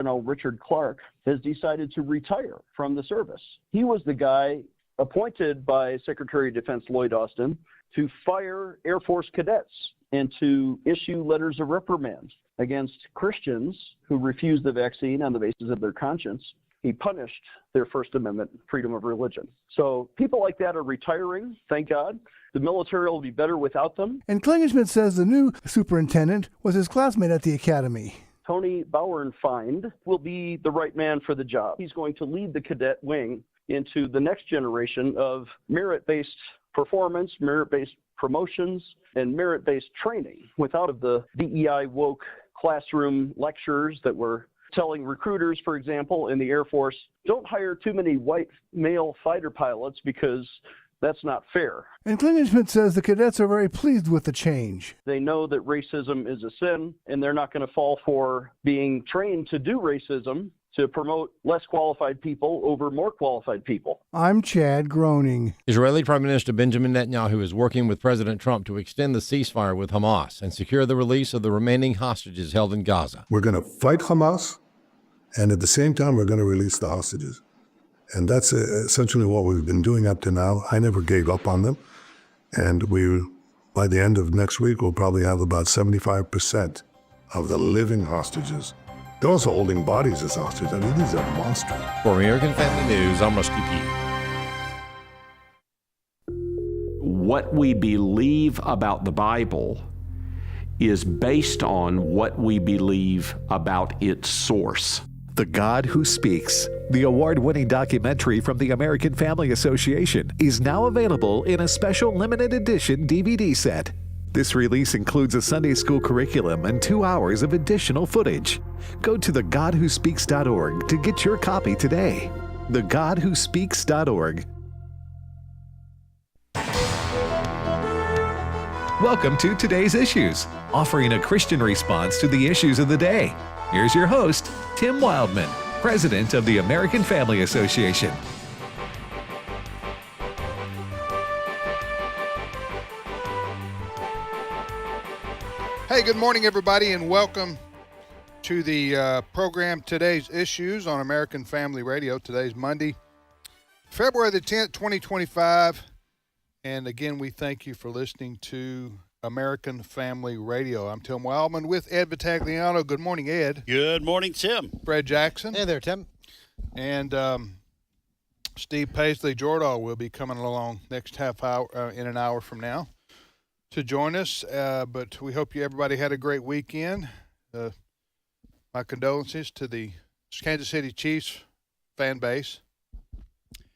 Colonel Richard Clark has decided to retire from the service. He was the guy appointed by Secretary of Defense Lloyd Austin to fire Air Force cadets and to issue letters of reprimand against Christians who refused the vaccine on the basis of their conscience. He punished their First Amendment freedom of religion. So people like that are retiring, thank God. The military will be better without them. And Klingenschmidt says the new superintendent was his classmate at the academy. Tony Bauernfeind will be the right man for the job. He's going to lead the cadet wing into the next generation of merit-based performance, merit-based promotions, and merit-based training without the DEI woke classroom lectures that were telling recruiters, for example, in the Air Force, don't hire too many white male fighter pilots because that's not fair. And Klingenschmidt says the cadets are very pleased with the change. They know that racism is a sin, and they're not going to fall for being trained to do racism to promote less qualified people over more qualified people. I'm Chad Groening. Israeli Prime Minister Benjamin Netanyahu is working with President Trump to extend the ceasefire with Hamas and secure the release of the remaining hostages held in Gaza. We're going to fight Hamas, and at the same time, we're going to release the hostages. And that's essentially what we've been doing up to now. I never gave up on them. And by the end of next week, we'll probably have about 75% of the living hostages. They're also holding bodies as hostages. I mean, these are monsters. For American Family News, I'm Rusty Pugh. What we believe about the Bible is based on what we believe about its source. The God Who Speaks, the award-winning documentary from the American Family Association, is now available in a special limited edition DVD set. This release includes a Sunday school curriculum and 2 hours of additional footage. Go to thegodwhospeaks.org to get your copy today. thegodwhospeaks.org. Welcome to Today's Issues, offering a Christian response to the issues of the day. Here's your host, Tim Wildman, President of the American Family Association. Hey, good morning, everybody, and welcome to the program Today's Issues on American Family Radio. Today's Monday, February the 10th, 2025. And again, we thank you for listening to American Family Radio. I'm Tim Wildman with Ed Vitagliano. Good morning, Ed. Good morning, Tim. Fred Jackson. Hey there, Tim. And Steve Paisley Jordahl will be coming along next half hour, in an hour from now, to join us. But we hope everybody had a great weekend. My condolences to the Kansas City Chiefs fan base.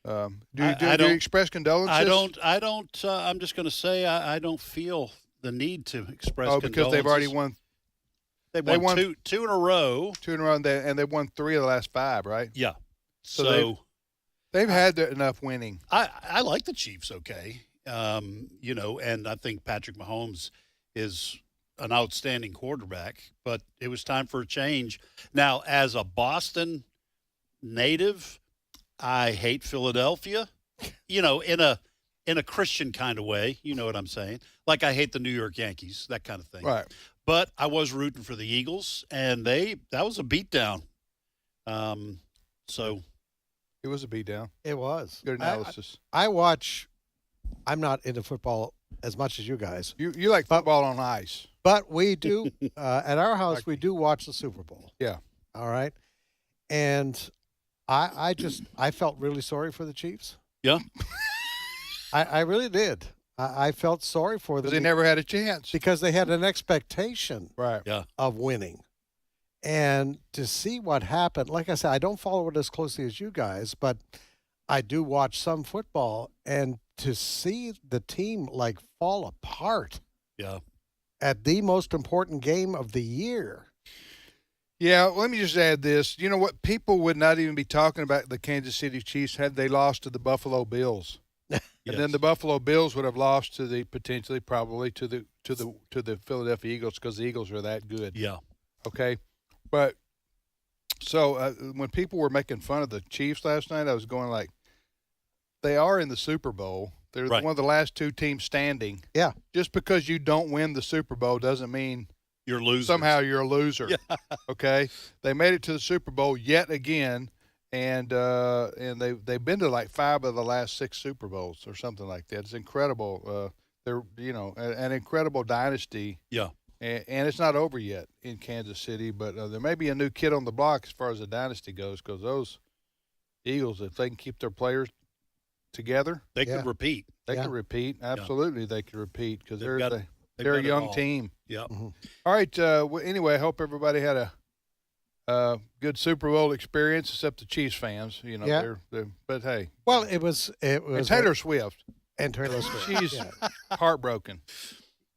Do you express condolences? I don't. I'm just going to say I don't feel the need to express condolences. Because they've already won. They won two in a row. Two in a row, and they won 3 of the last 5, right? Yeah. So they've had enough winning. I like the Chiefs, okay. And I think Patrick Mahomes is an outstanding quarterback, but it was time for a change. Now, as a Boston native, I hate Philadelphia, in a Christian kind of way. You know what I'm saying? Like I hate the New York Yankees, that kind of thing. Right. But I was rooting for the Eagles, and that was a beatdown. So it was a beatdown. It was. Good analysis. I'm not into football as much as you guys. You like football on ice. But we do, at our house, we do watch the Super Bowl. Yeah. All right. And I felt really sorry for the Chiefs. Yeah. I really did. I felt sorry for them. Because they never had a chance. Because they had an expectation Yeah. of winning. And to see what happened, like I said, I don't follow it as closely as you guys, but I do watch some football. And to see the team fall apart at the most important game of the year. Yeah, let me just add this. You know what? People would not even be talking about the Kansas City Chiefs had they lost to the Buffalo Bills. And then the Buffalo Bills would have lost to the probably to the Philadelphia Eagles because the Eagles are that good. Yeah. Okay. But so when people were making fun of the Chiefs last night, I was going they are in the Super Bowl. They're one of the last 2 teams standing. Yeah. Just because you don't win the Super Bowl doesn't mean You're losers. Somehow you're a loser. Yeah. Okay, they made it to the Super Bowl yet again, and they've been to like 5 of the last 6 Super Bowls or something like that. It's incredible. They're an incredible dynasty. Yeah. And it's not over yet in Kansas City, but there may be a new kid on the block as far as the dynasty goes, because those Eagles, if they can keep their players together, they could repeat. They could repeat. Absolutely, they could repeat because they're a young team. Yeah. Mm-hmm. All right. Anyway, I hope everybody had a good Super Bowl experience, except the Chiefs fans. But hey. Well, it was and Taylor Swift. And Taylor Swift. She's heartbroken.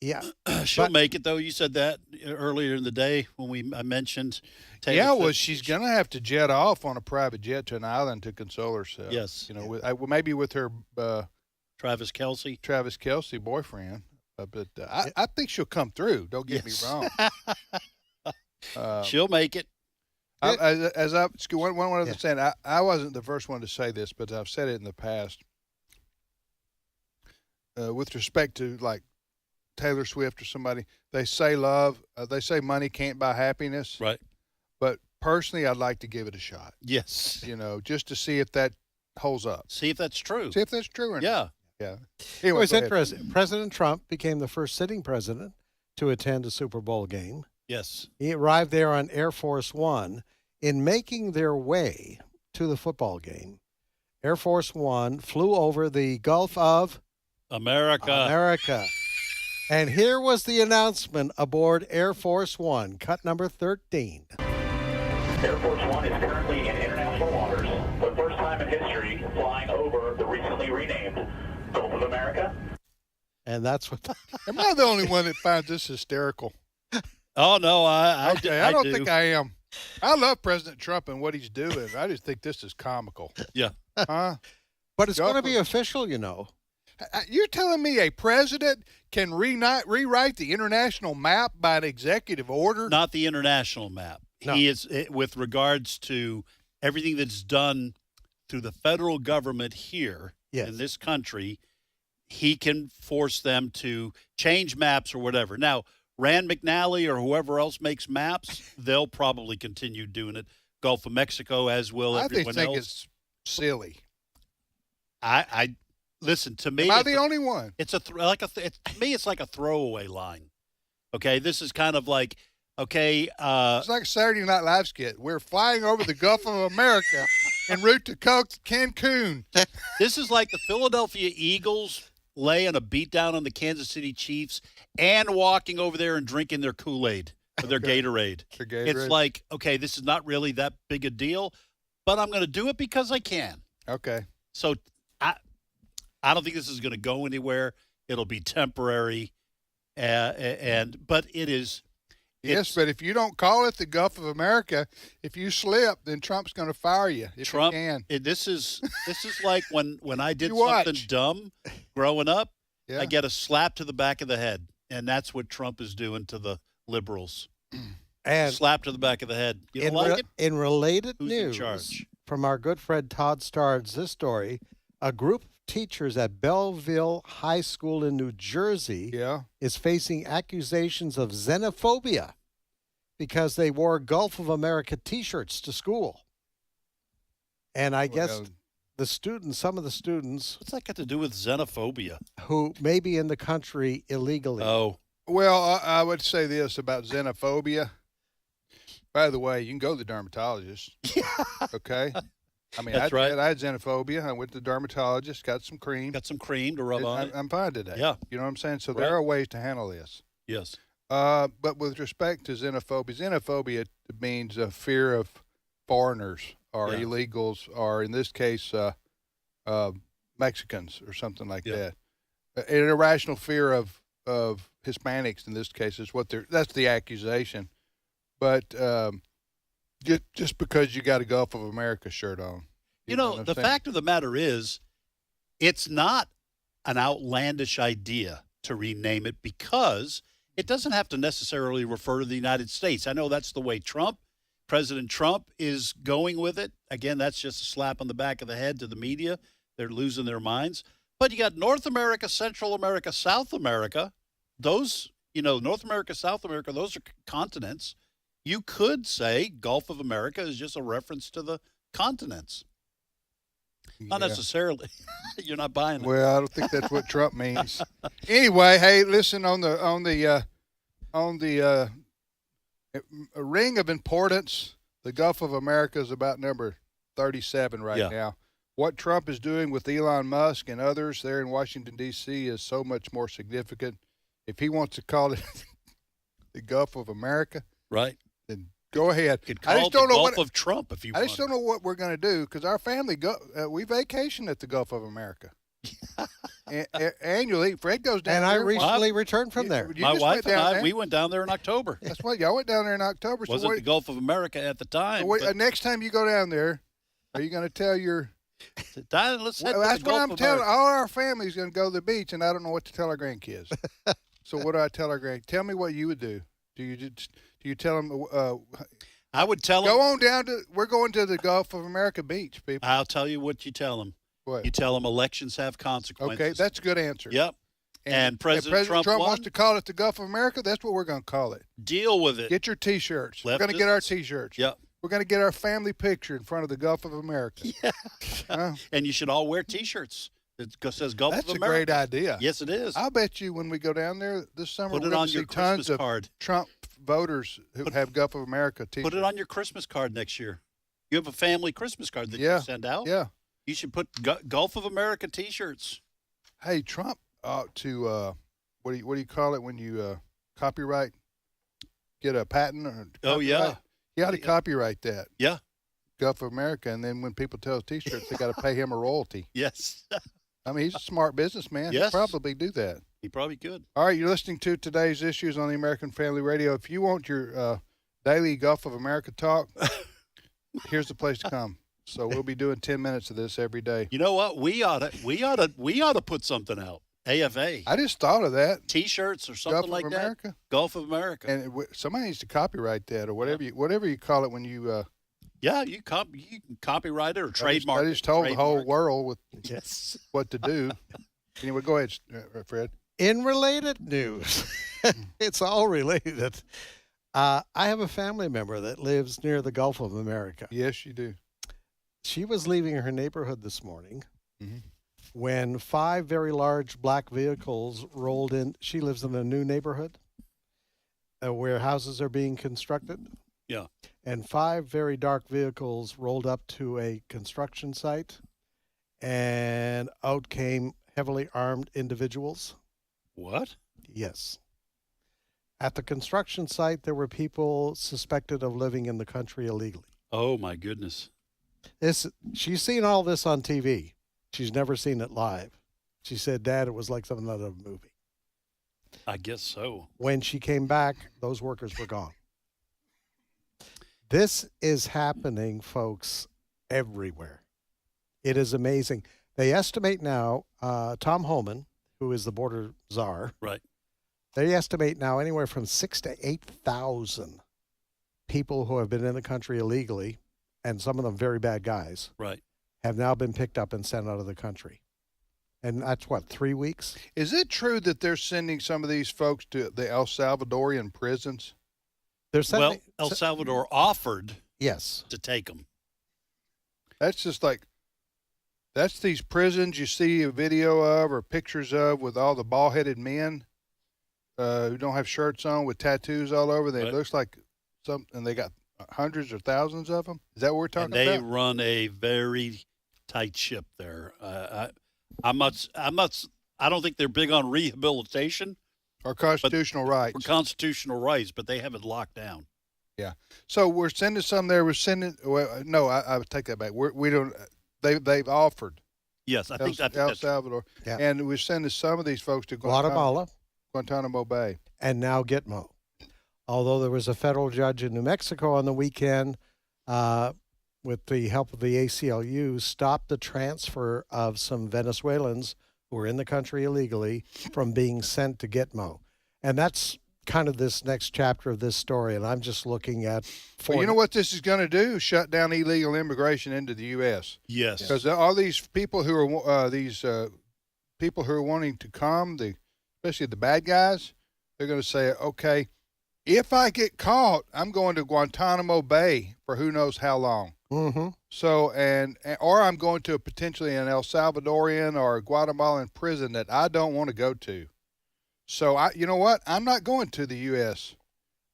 Yeah. She'll make it, though. You said that earlier in the day when I mentioned Taylor Swift. Well, she's going to have to jet off on a private jet to an island to console herself. Yes. Maybe with her Travis Kelce boyfriend. But I think she'll come through. Don't get me wrong. She'll make it. One other thing. I wasn't the first one to say this, but I've said it in the past. With respect to like Taylor Swift or somebody, they say they say money can't buy happiness. Right. But personally, I'd like to give it a shot. Yes. Just to see if that holds up. See if that's true. See if that's true or not. Yeah. Yeah. Anyway, it's interesting. President Trump became the first sitting president to attend a Super Bowl game. Yes. He arrived there on Air Force One. In making their way to the football game, Air Force One flew over the Gulf of America. And here was the announcement aboard Air Force One, cut number 13. Air Force One is currently in international waters, for the first time in history, flying over the recently renamed Gulf of America. And that's what. Am I the only one that finds this hysterical? Oh, no, I don't think I am. I love President Trump and what he's doing. I just think this is comical. Yeah. Huh? But it's going to be official, You're telling me a president can rewrite the international map by an executive order? Not the international map. No. He is, with regards to everything that's done through the federal government here in this country, he can force them to change maps or whatever. Now, Rand McNally or whoever else makes maps, they'll probably continue doing it. Gulf of Mexico, as will everyone else. I think it's silly. I listen, to me. Am I the only one? It's to me, it's like a throwaway line. Okay, this is kind of like, okay. It's like a Saturday Night Live skit. We're flying over the Gulf of America en route to Cancun. This is like the Philadelphia Eagles laying a beat down on the Kansas City Chiefs and walking over there and drinking their Kool-Aid or their Gatorade. It's like, okay, this is not really that big a deal, but I'm going to do it because I can. Okay. So I don't think this is going to go anywhere. It'll be temporary, but it is. Yes, but if you don't call it the Gulf of America, if you slip, then Trump's going to fire you. If Trump, he can. This is like when I did something dumb growing up. Yeah. I get a slap to the back of the head, and that's what Trump is doing to the liberals. And slap to the back of the head. You don't like it? In related Who's news in charge? From our good friend Todd Starnes, this story: a group of teachers at Belleville High School in New Jersey is facing accusations of xenophobia because they wore Gulf of America T-shirts to school. And I guess some of the students. What's that got to do with xenophobia? Who may be in the country illegally. Oh. Well, I would say this about xenophobia. By the way, you can go to the dermatologist. Okay? I mean, That's right. I had xenophobia. I went to the dermatologist, got some cream. Got some cream to rub on it. I'm fine today. Yeah. You know what I'm saying? So there are ways to handle this. Yes. But with respect to xenophobia means a fear of foreigners or illegals or, in this case, Mexicans or something like that. An irrational fear of Hispanics, in this case, is that's the accusation. But just because you got a Gulf of America shirt on. You know the fact of the matter is, it's not an outlandish idea to rename it because it doesn't have to necessarily refer to the United States. I know that's the way President Trump is going with it. Again, that's just a slap on the back of the head to the media. They're losing their minds. But you got North America, Central America, South America. Those, North America, South America, those are continents. You could say Gulf of America is just a reference to the continents. Not necessarily. You're not buying it. Well, I don't think that's what Trump means. Anyway, hey, listen, on the ring of importance, the Gulf of America is about number 37 right now. What Trump is doing with Elon Musk and others there in Washington, D.C. is so much more significant. If he wants to call it the Gulf of America, right, then go ahead. I just don't know Gulf of Trump if you want. I just don't know what we're going to do because our family, we vacation at the Gulf of America. Annually, Fred goes down there. And I recently returned from there. My wife and I, we went down there in October. That's what y'all went down there in October. Wasn't the Gulf of America at the time. So next time you go down there, are you going to tell your... Let's head that's to the what Gulf I'm of telling. America. All our family's going to go to the beach, and I don't know what to tell our grandkids. So what do I tell our grandkids? Tell me what you would do. Do you tell them? I would tell them. Go on down to. We're going to the Gulf of America beach, people. I'll tell you what you tell them. What? You tell them elections have consequences. Okay, that's a good answer. Yep. And President Trump wants to call it the Gulf of America. That's what we're going to call it. Deal with it. Get your T-shirts. We're going to get our T-shirts. Yep. We're going to get our family picture in front of the Gulf of America. Yeah. And you should all wear T-shirts that says Gulf of America. That's a great idea. Yes, it is. I'll bet you when we go down there this summer, Put we're it going on to your see tons Christmas of card. Trump voters who have Gulf of America T-shirts. Put it on your Christmas card next year. You have a family Christmas card that you send out. Yeah. You should put Gulf of America T-shirts. Hey, Trump ought to what do you call it when you copyright? Get a patent or Oh yeah. He ought to copyright that. Yeah. Gulf of America, and then when people tell T-shirts, they got to pay him a royalty. Yes. I mean, he's a smart businessman. Yes. He'd probably do that. He probably could. All right, you're listening to today's issues on the American Family Radio. If you want your daily Gulf of America talk, here's the place to come. So we'll be doing 10 minutes of this every day. You know what? We ought to put something out. AFA. I just thought of that. T-shirts or something Gulf like of that. America? Gulf of America. And somebody needs to copyright that or whatever you call it when you. Yeah, you can copyright it or trademark. I just told the whole world with what to do. Anyway, go ahead, Fred. In related news, it's all related. I have a family member that lives near the Gulf of America. Yes, you do. She was leaving her neighborhood this morning when 5 very large black vehicles rolled in. She lives in a new neighborhood where houses are being constructed. Yeah. And 5 very dark vehicles rolled up to a construction site, and out came heavily armed individuals. What? Yes. At the construction site, there were people suspected of living in the country illegally. Oh, my goodness. She's seen all this on TV. She's never seen it live. She said, Dad, it was like something out of a movie. I guess so. When she came back, those workers were gone. This is happening, folks, everywhere. It is amazing. They estimate now, Tom Homan, who is the border czar, right? They estimate now anywhere from 6,000 to 8,000 people who have been in the country illegally, and some of them very bad guys, right, have now been picked up and sent out of the country. And that's what, 3 weeks? Is it true that they're sending some of these folks to the El Salvadorian prisons? They're sending, well, El Salvador offered to take them. That's just like, that's these prisons you see a video of or pictures of with all the bald-headed men who don't have shirts on with tattoos all over. They looks like something. They got hundreds or thousands of them. Is that what we're talking about? They run a very tight ship there. I don't think they're big on rehabilitation or constitutional rights. Or constitutional rights, but they have it locked down. Yeah. So we're sending some there. We're sending. Well, no, I would take that back. We don't. They've offered. Yes, I think El Salvador. Yeah. And we're sending some of these folks to Guantanamo Bay. And now Gitmo. Although there was a federal judge in New Mexico on the weekend, with the help of the ACLU, stopped the transfer of some Venezuelans who were in the country illegally from being sent to Gitmo. And that's kind of this next chapter of this story, and I'm just looking at... Well, you know what this is going to do? Shut down illegal immigration into the U.S. Yes. Because all these people who are people who are wanting to come, especially the bad guys, They're going to say, okay, if I get caught, I'm going to Guantanamo Bay for who knows how long. Mm-hmm. So, or I'm going to potentially an El Salvadorian or Guatemalan prison that I don't want to go to. So, you know what? I'm not going to the U.S.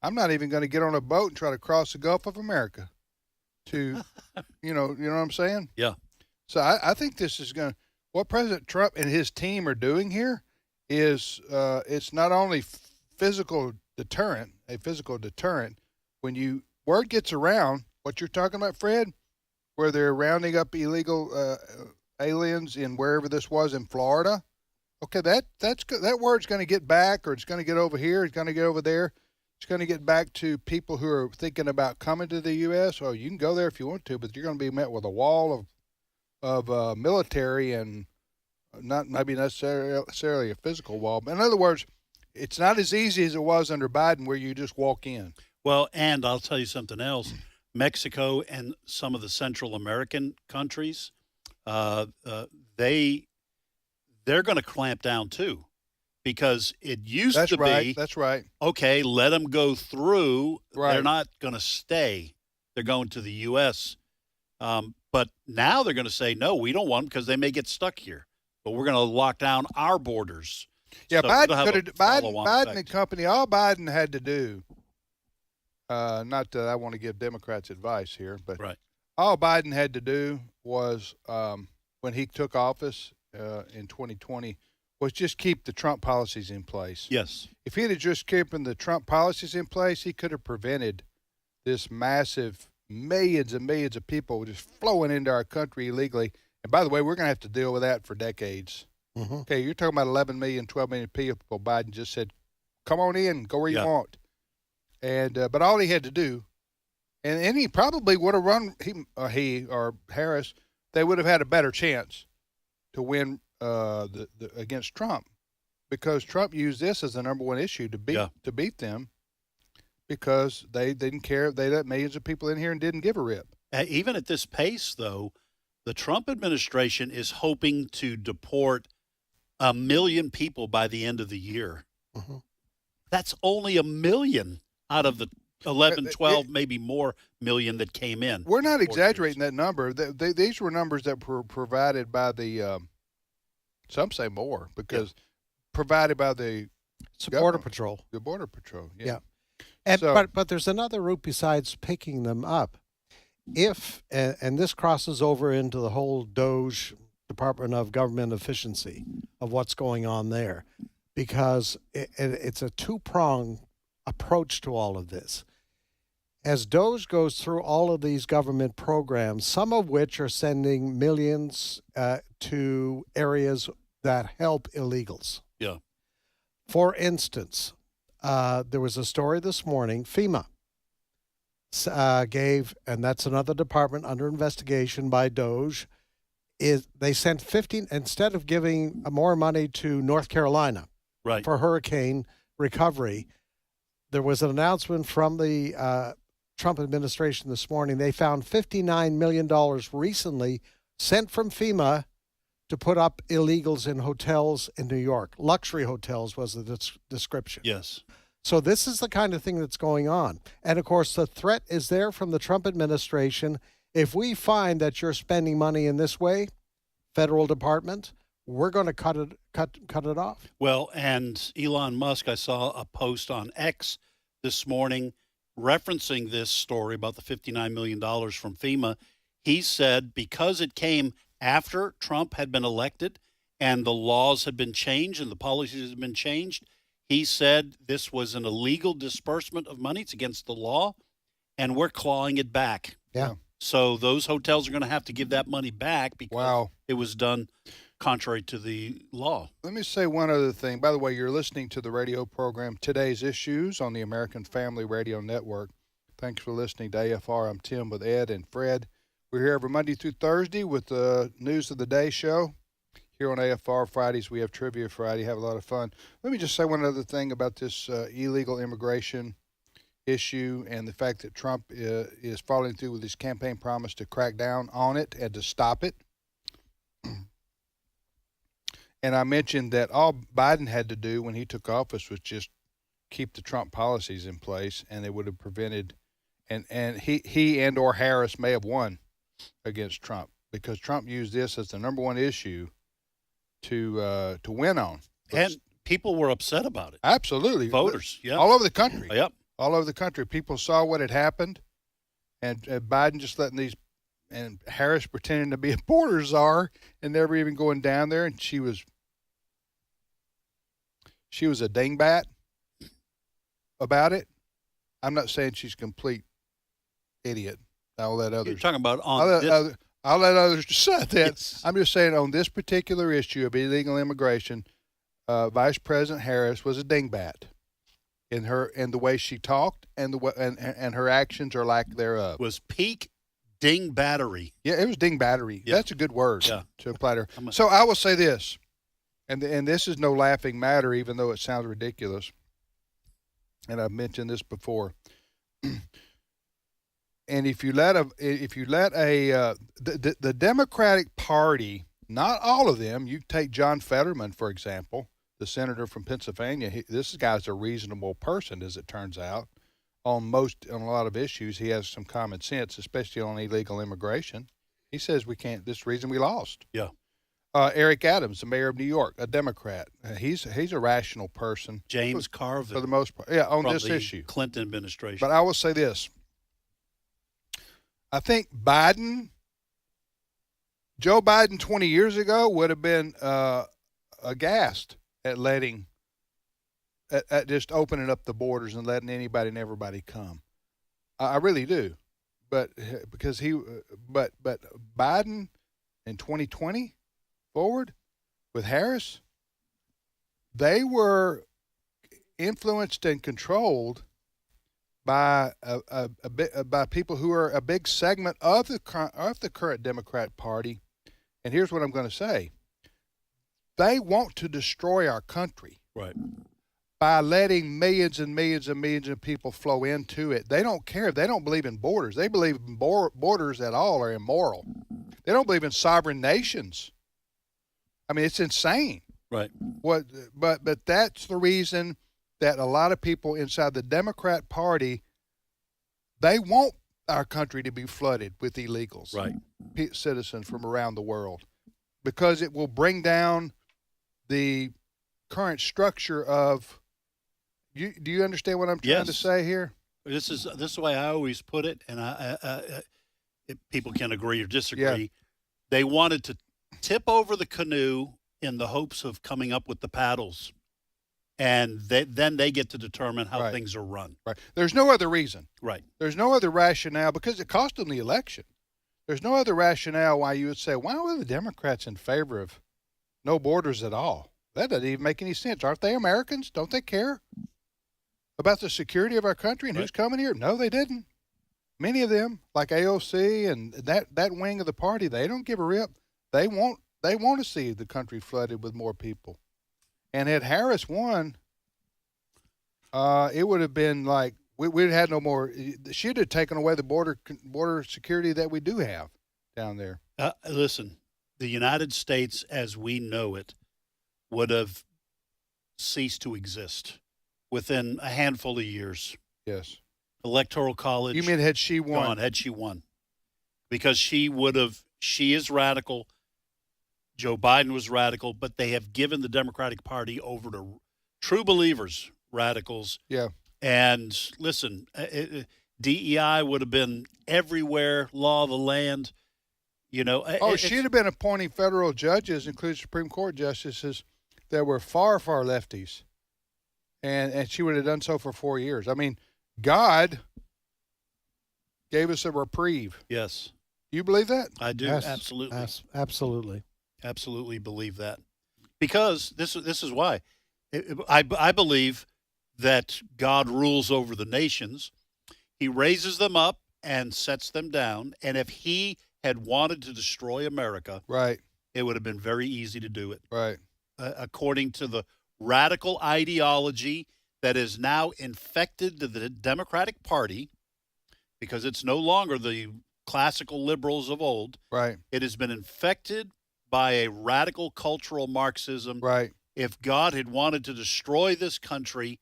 I'm not even going to get on a boat and try to cross the Gulf of America to, you know what I'm saying? Yeah. So I think this is going to, what President Trump and his team are doing here is it's not only a physical deterrent. When word gets around, what you're talking about, Fred, where they're rounding up illegal aliens in wherever this was in Florida. Okay, that word's going to get back, or it's going to get over here, it's going to get over there. It's going to get back to people who are thinking about coming to the U.S. Or you can go there if you want to, but you're going to be met with a wall of military and not maybe necessarily a physical wall. But in other words, it's not as easy as it was under Biden where you just walk in. Well, and I'll tell you something else. Mexico and some of the Central American countries, they're going to clamp down too, because it used to be. That's right. Okay, let them go through. Right. They're not going to stay. They're going to the U.S. But now they're going to say, no, we don't want them because they may get stuck here. But we're going to lock down our borders. Yeah, So Biden and company, all Biden had to do, not that I want to give Democrats advice here, but right. all Biden had to do was, when he took office in 2020, was just keep the Trump policies in place. Yes. If he had just kept the Trump policies in place, he could have prevented this massive millions and millions of people just flowing into our country illegally. And by the way, we're going to have to deal with that for decades. Mm-hmm. Okay, you're talking about 11 million, 12 million people. Biden just said, come on in, go where you want. And but all he had to do, and he probably would have run, he or Harris, they would have had a better chance to win against Trump, because Trump used this as the number one issue to beat them, because they didn't care. They let millions of people in here and didn't give a rip. Even at this pace, though, the Trump administration is hoping to deport 1 million people by the end of the year. Mm-hmm. That's only 1 million out of the 11, 12, maybe more million that came in. We're not exaggerating that number. These were numbers that were provided by the, some say more, because provided by the Border Patrol. The Border Patrol, yeah. And but there's another route besides picking them up. If and this crosses over into the whole DOGE, Department of Government Efficiency, of what's going on there, because it's a two-pronged approach to all of this. As DOGE goes through all of these government programs, some of which are sending millions to areas that help illegals. Yeah. For instance, there was a story this morning, FEMA gave, and that's another department under investigation by DOGE, is they sent 15, instead of giving more money to North Carolina for hurricane recovery, there was an announcement from the Trump administration this morning. They found $59 million recently sent from FEMA to put up illegals in hotels in New York. Luxury hotels was the description. Yes. So this is the kind of thing that's going on. And, of course, the threat is there from the Trump administration. If we find that you're spending money in this way, federal department, we're going to cut it off. Well, and Elon Musk, I saw a post on X this morning referencing this story about the $59 million from FEMA. He said because it came after Trump had been elected and the laws had been changed and the policies had been changed, he said this was an illegal disbursement of money. It's against the law, and we're clawing it back. Yeah. So those hotels are going to have to give that money back because it was done contrary to the law. Let me say one other thing. By the way, you're listening to the radio program Today's Issues on the American Family Radio Network. Thanks for listening to AFR. I'm Tim with Ed and Fred. We're here every Monday through Thursday with the News of the Day show. Here on AFR Fridays, we have Trivia Friday. Have a lot of fun. Let me just say one other thing about this illegal immigration issue and the fact that Trump is following through with his campaign promise to crack down on it and to stop it. And I mentioned that all Biden had to do when he took office was just keep the Trump policies in place, and they would have prevented, and he and or Harris may have won against Trump because Trump used this as the number one issue to win on. And people were upset about it. Absolutely. Voters, yeah. All over the country. Yep. All over the country. People saw what had happened, and Biden just letting these, and Harris pretending to be a border czar and never even going down there, and she was a dingbat about it. I'm not saying she's a complete idiot. I'll let others. You're talking about I'll let others decide that. Yes. I'm just saying on this particular issue of illegal immigration, Vice President Harris was a dingbat in the way she talked and her actions or lack thereof. Was peak dingbattery. Yeah, it was dingbattery. Yeah. That's a good word Yeah. to apply to her. So I will say this, and this is no laughing matter, even though it sounds ridiculous. And I've mentioned this before. And if you let the Democratic Party, not all of them, you take John Fetterman, for example, the senator from Pennsylvania. This guy's a reasonable person, as it turns out. On a lot of issues, he has some common sense, especially on illegal immigration. He says we can't. This reason we lost. Yeah. Eric Adams, the mayor of New York, a Democrat. He's a rational person. James Carvin. For the most part, yeah, on from this the issue. Clinton administration. But I will say this. I think Joe Biden 20 years ago would have been aghast at at just opening up the borders and letting anybody and everybody come. I really do. But Biden in 2020 forward with Harris, they were influenced and controlled by by people who are a big segment of the current Democrat Party. And here's what I'm going to say: they want to destroy our country, right, by letting millions and millions and millions of people flow into it. They don't care. They don't believe in borders. They believe borders at all are immoral. They don't believe in sovereign nations. I mean, it's insane. Right. But that's the reason that a lot of people inside the Democrat Party, they want our country to be flooded with illegals, right, citizens from around the world, because it will bring down the current structure of. Do you understand what I'm trying to say here? This is the way I always put it, and people can agree or disagree. Yeah. They wanted to tip over the canoe in the hopes of coming up with the paddles, and then they get to determine how things are run. Right. There's no other reason. Right. There's no other rationale, because it cost them the election. There's no other rationale why you would say, why were the Democrats in favor of no borders at all? That doesn't even make any sense. Aren't they Americans? Don't they care about the security of our country and who's coming here? No, they didn't. Many of them, like AOC and that wing of the party, they don't give a rip. They want to see the country flooded with more people. And had Harris won, it would have been like we'd had no more. She'd have taken away the border security that we do have down there. Listen, the United States as we know it would have ceased to exist within a handful of years. Yes. Electoral college. You mean had she won? Gone, had she won. Because she is radical. Joe Biden was radical, but they have given the Democratic Party over to true believers, radicals. Yeah. And listen, DEI would have been everywhere, law of the land. You know. She'd have been appointing federal judges, including Supreme Court justices, that were far, far lefties. And she would have done so for 4 years. I mean, God gave us a reprieve. Yes. Do you believe that? I do. Yes, Absolutely. Absolutely. Absolutely believe that. Because this is why. I believe that God rules over the nations. He raises them up and sets them down. And if he had wanted to destroy America, right, it would have been very easy to do it. Right. According to the radical ideology that is now infected to the Democratic Party, because it's no longer the classical liberals of old. Right. It has been infected by a radical cultural Marxism. Right. If God had wanted to destroy this country,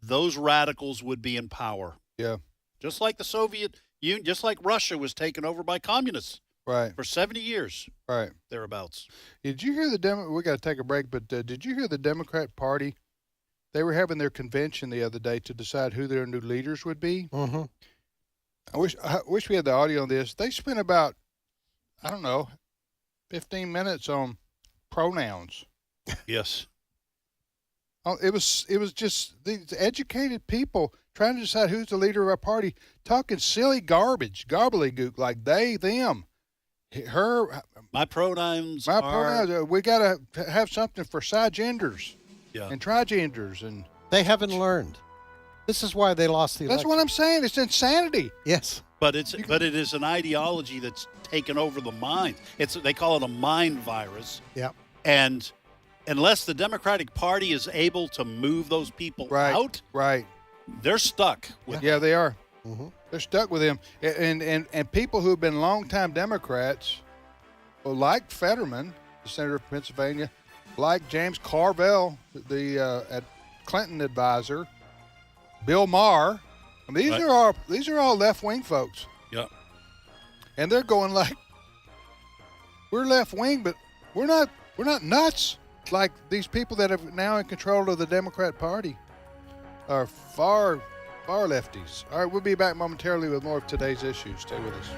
those radicals would be in power. Yeah. Just like the Soviet Union, just like Russia was taken over by communists. Right. For 70 years. Right. Thereabouts. Did you hear we got to take a break, but did you hear the Democrat Party? They were having their convention the other day to decide who their new leaders would be. Mm-hmm. I wish we had the audio on this. They spent about, 15 minutes on pronouns. Yes. It was just these educated people trying to decide who's the leader of our party, talking silly garbage, gobbledygook, like they, them, her. My pronouns. We got to have something for cisgenders and trigenders, and they haven't learned. This is why they lost the election. That's what I'm saying. It's insanity. Yes. But it is an ideology that's taken over the mind. They call it a mind virus. Yeah. And unless the Democratic Party is able to move those people out, they're stuck. Yeah, they are. Mm-hmm. They're stuck with him. And people who have been longtime Democrats, like Fetterman, the senator from Pennsylvania, like James Carville, the Clinton advisor, Bill Maher. I mean, these are all left-wing folks. Yeah. And they're going like, we're left-wing, but we're not nuts like these people that are now in control of the Democrat Party are far lefties. All right, we'll be back momentarily with more of today's issues. Stay with us.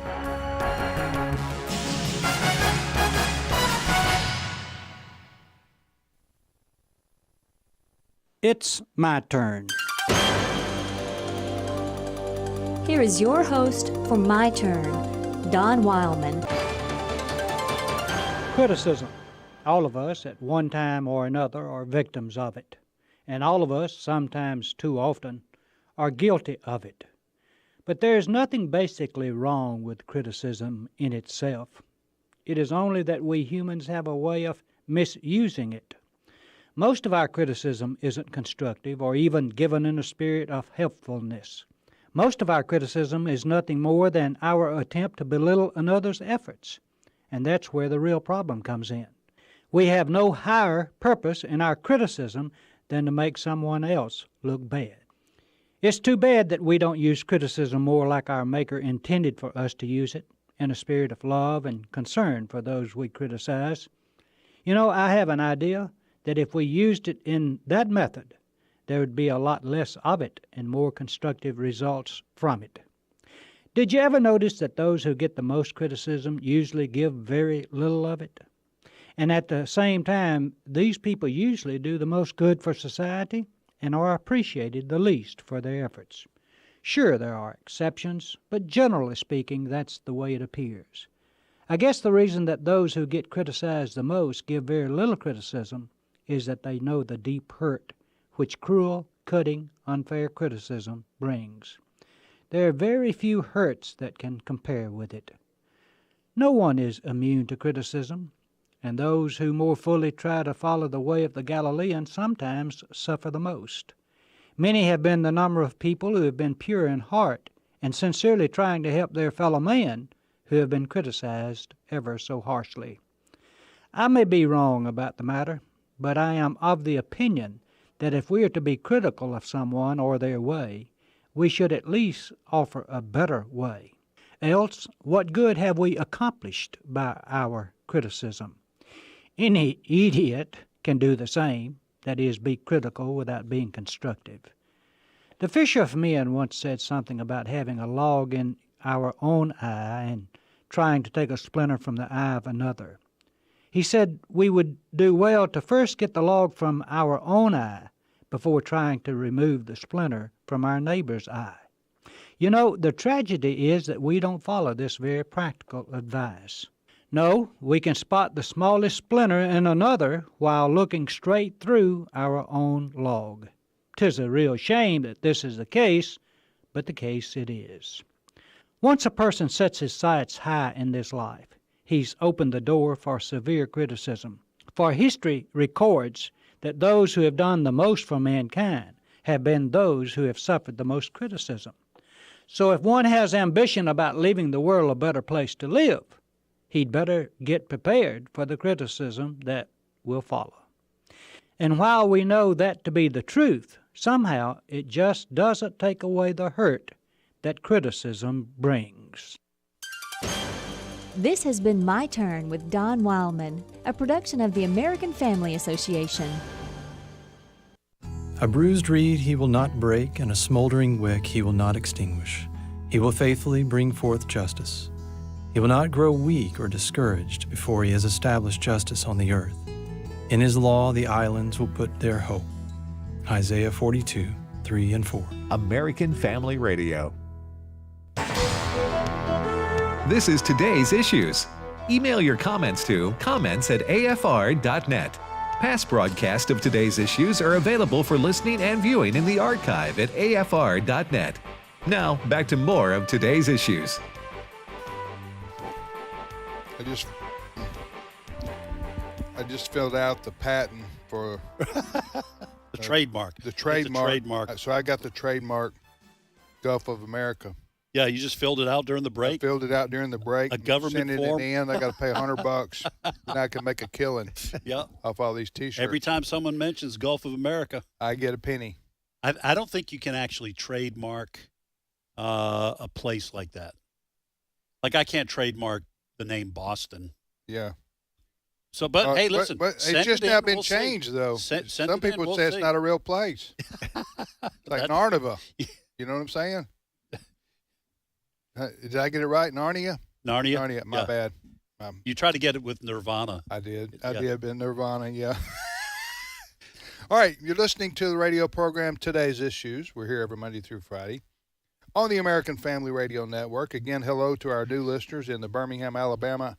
It's my turn. Here is your host for My Turn, Don Wildman. Criticism. All of us, at one time or another, are victims of it. And all of us, sometimes too often, are guilty of it. But there is nothing basically wrong with criticism in itself. It is only that we humans have a way of misusing it. Most of our criticism isn't constructive or even given in a spirit of helpfulness. Most of our criticism is nothing more than our attempt to belittle another's efforts. And that's where the real problem comes in. We have no higher purpose in our criticism than to make someone else look bad. It's too bad that we don't use criticism more like our Maker intended for us to use it, in a spirit of love and concern for those we criticize. I have an idea that if we used it in that method, there would be a lot less of it and more constructive results from it. Did you ever notice that those who get the most criticism usually give very little of it? And at the same time, these people usually do the most good for society and are appreciated the least for their efforts. Sure, there are exceptions, but generally speaking, that's the way it appears. I guess the reason that those who get criticized the most give very little criticism is that they know the deep hurt which cruel, cutting, unfair criticism brings. There are very few hurts that can compare with it. No one is immune to criticism, and those who more fully try to follow the way of the Galilean sometimes suffer the most. Many have been the number of people who have been pure in heart and sincerely trying to help their fellow man who have been criticized ever so harshly. I may be wrong about the matter, but I am of the opinion that if we are to be critical of someone or their way, we should at least offer a better way. Else, what good have we accomplished by our criticism? Any idiot can do the same, that is, be critical without being constructive. The Fisher of Men once said something about having a log in our own eye and trying to take a splinter from the eye of another. He said we would do well to first get the log from our own eye before trying to remove the splinter from our neighbor's eye. The tragedy is that we don't follow this very practical advice. No, we can spot the smallest splinter in another while looking straight through our own log. 'Tis a real shame that this is the case, but the case it is. Once a person sets his sights high in this life, he's opened the door for severe criticism. For history records that those who have done the most for mankind have been those who have suffered the most criticism. So if one has ambition about leaving the world a better place to live, he'd better get prepared for the criticism that will follow. And while we know that to be the truth, Somehow, it just doesn't take away the hurt that criticism brings. This has been My Turn with Don Wildman, a production of the American Family Association. A bruised reed he will not break, and a smoldering wick he will not extinguish. He will faithfully bring forth justice. He will not grow weak or discouraged before he has established justice on the earth. In his law the islands will put their hope. Isaiah 42, 3 and 4. American Family Radio. This is Today's Issues. Email your comments to comments@afr.net. Past broadcasts of Today's Issues are available for listening and viewing in the archive at afr.net. Now, back to more of Today's Issues. I just filled out the patent for the trademark. The trademark. Trademark. So I got the trademark Gulf of America. Yeah, you just filled it out during the break? I filled it out during the break. A government form? form? Sent it in. I got to pay $100. And I can make a killing off all these T-shirts. Every time someone mentions Gulf of America, I get a penny. I don't think you can actually trademark a place like that. Like I can't trademark the name Boston. Yeah. So, but hey, listen. But it's just now been changed, though. Some people say it's not a real place. Like Narnava. You know what I'm saying? Did I get it right? Narnia? Narnia. My bad. You tried to get it with Nirvana. I did. I did. Been Nirvana, yeah. All right. You're listening to the radio program Today's Issues. We're here every Monday through Friday on the American Family Radio Network. Again, hello to our new listeners in the Birmingham, Alabama,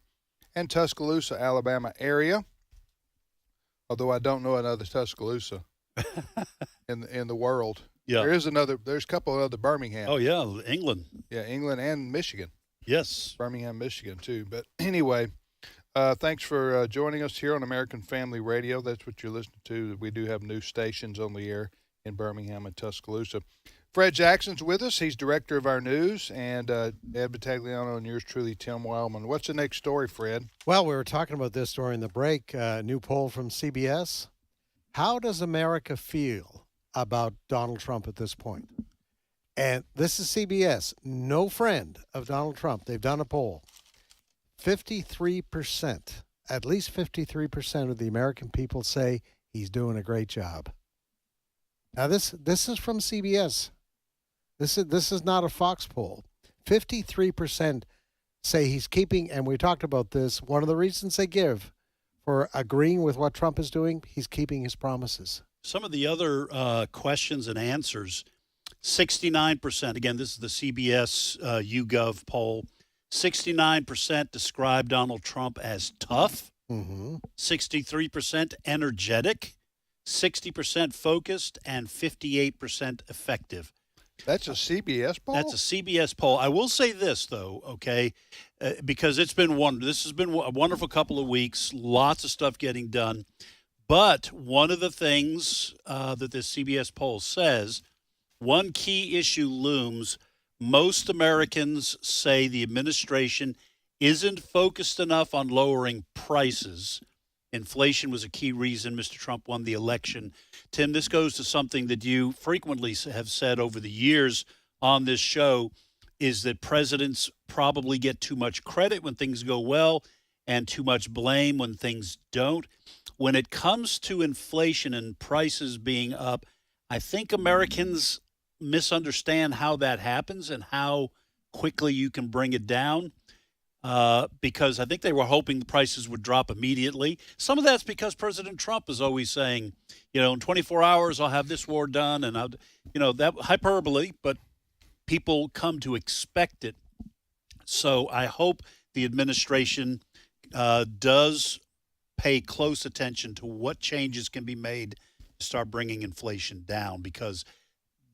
and Tuscaloosa, Alabama area. Although I don't know another Tuscaloosa in the world. Yeah. There's a couple of other Birmingham. Oh, yeah, England. Yeah, England and Michigan. Yes. Birmingham, Michigan, too. But anyway, thanks for joining us here on American Family Radio. That's what you're listening to. We do have new stations on the air in Birmingham and Tuscaloosa. Fred Jackson's with us. He's director of our news, and Ed Battagliano and yours truly, Tim Wildman. What's the next story, Fred? Well, we were talking about this during the break. New poll from CBS. How does America feel about Donald Trump at this point? And this is CBS, no friend of Donald Trump. They've done a poll. 53%, at least 53% of the American people say he's doing a great job. Now, this is from CBS. This is not a Fox poll. 53% say he's keeping, and we talked about this, one of the reasons they give for agreeing with what Trump is doing, he's keeping his promises. Some of the other questions and answers, 69%, again, this is the CBS YouGov poll, 69% describe Donald Trump as tough, 63% energetic, 60% focused, and 58% effective. That's a CBS poll? That's a CBS poll. I will say this, though, okay, because this has been a wonderful couple of weeks, lots of stuff getting done. But one of the things that this CBS poll says, one key issue looms. Most Americans say the administration isn't focused enough on lowering prices. Inflation was a key reason Mr. Trump won the election. Tim, this goes to something that you frequently have said over the years on this show, is that presidents probably get too much credit when things go well and too much blame when things don't. When it comes to inflation and prices being up, I think Americans misunderstand how that happens and how quickly you can bring it down. Because I think they were hoping the prices would drop immediately. Some of that's because President Trump is always saying, in 24 hours I'll have this war done, and that hyperbole, but people come to expect it. So I hope the administration does pay close attention to what changes can be made to start bringing inflation down, because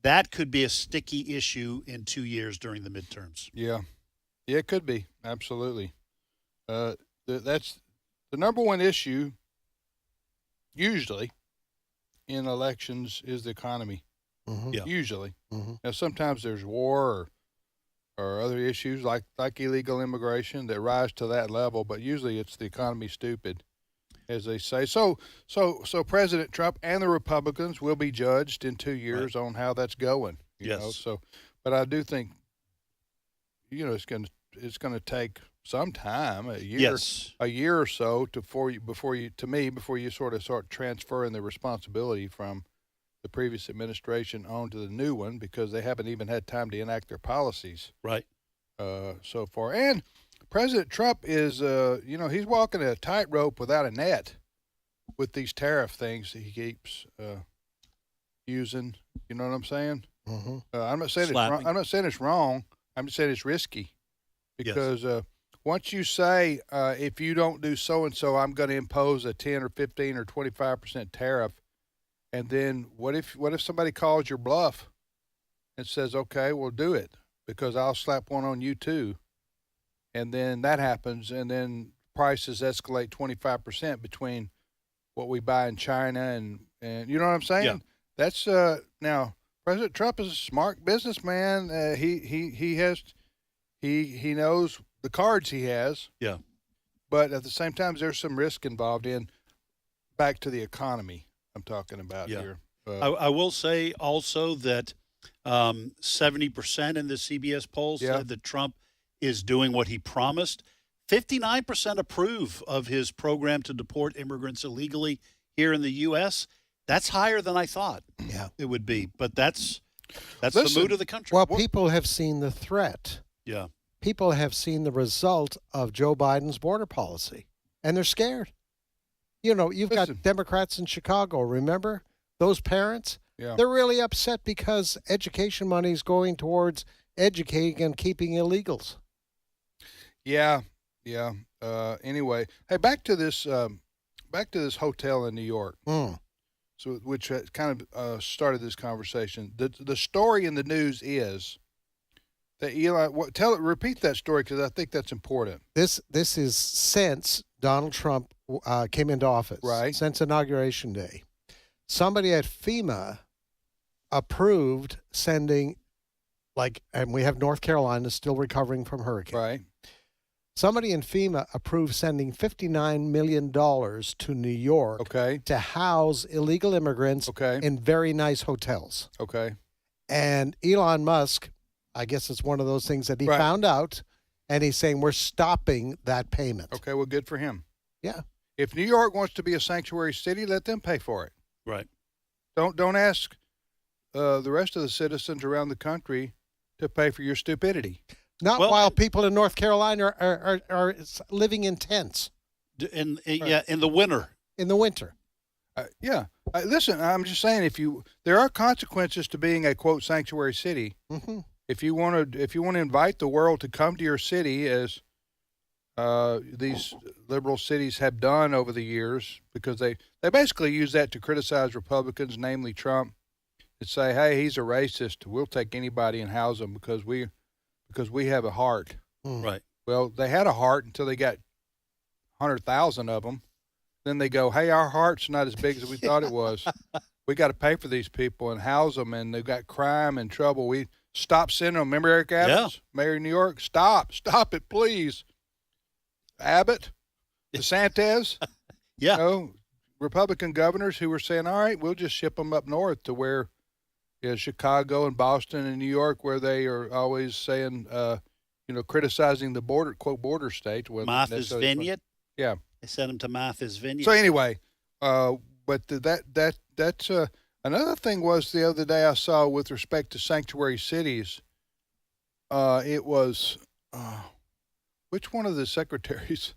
that could be a sticky issue in 2 years during the midterms. Yeah, it could be. Absolutely. That's the number one issue usually in elections is the economy. Mm-hmm. Yeah. Usually. Mm-hmm. Now, sometimes there's war or other issues like illegal immigration that rise to that level, but usually it's the economy stupid. as they say. So President Trump and the Republicans will be judged in 2 years on how that's going. You know? So, but I do think, you know, it's going to take some time, a year or so before you sort of start transferring the responsibility from the previous administration onto the new one, because they haven't even had time to enact their policies so far. And President Trump is, you know, he's walking a tightrope without a net with these tariff things that he keeps using. You know what I'm saying? Mm-hmm. I'm not saying it's wrong. I'm not saying it's wrong. I'm just saying it's risky, because once you say if you don't do so and so, I'm going to impose a 10 or 15 or 25% tariff, and then what if somebody calls your bluff and says, okay, we'll do it because I'll slap one on you too. And then that happens, and then prices escalate 25% between what we buy in China and you know what I'm saying? Yeah. That's now President Trump is a smart businessman. He knows the cards he has. Yeah. But at the same time, there's some risk involved in back to the economy I'm talking about here. I will say also that 70% in the CBS poll said that Trump is doing what he promised. 59% approve of his program to deport immigrants illegally here in the U.S. That's higher than I thought it would be. But that's the mood of the country. Well, people have seen the threat. Yeah. People have seen the result of Joe Biden's border policy, and they're scared. You know, you've got Democrats in Chicago, remember? Those parents? Yeah. They're really upset because education money is going towards educating and keeping illegals. Yeah. Anyway, hey, back to this hotel in New York. So, which kind of started this conversation. The story in the news is that Elon. Repeat that story, because I think that's important. This is since Donald Trump came into office, right? Since Inauguration Day, somebody at FEMA approved sending, and we have North Carolina still recovering from hurricane, right? Somebody in FEMA approved sending $59 million to New York to house illegal immigrants in very nice hotels. Okay. And Elon Musk, I guess it's one of those things that he found out, and he's saying we're stopping that payment. Okay, well, good for him. Yeah. If New York wants to be a sanctuary city, let them pay for it. Right. Don't ask the rest of the citizens around the country to pay for your stupidity. Not while people in North Carolina are living in tents. In the winter. In the winter. Listen, I'm just saying, there are consequences to being a quote sanctuary city. Mm-hmm. If you want to invite the world to come to your city, as these liberal cities have done over the years, because they basically use that to criticize Republicans, namely Trump, and say, hey, he's a racist. We'll take anybody and house him because we have a heart. Right. Well, they had a heart until they got 100,000 of them. Then they go, hey, our heart's not as big as we thought it was. We got to pay for these people and house them, and they've got crime and trouble. We stop sending them. Remember Eric Adams, Mayor of New York? Stop it, please. Abbott, DeSantis, Republican governors who were saying, all right, we'll just ship them up north to where Chicago and Boston and New York, where they are always saying, criticizing the border states. Martha's Vineyard. Yeah. They sent them to Martha's Vineyard. So anyway, but that's another thing was the other day I saw with respect to sanctuary cities. It was which one of the secretaries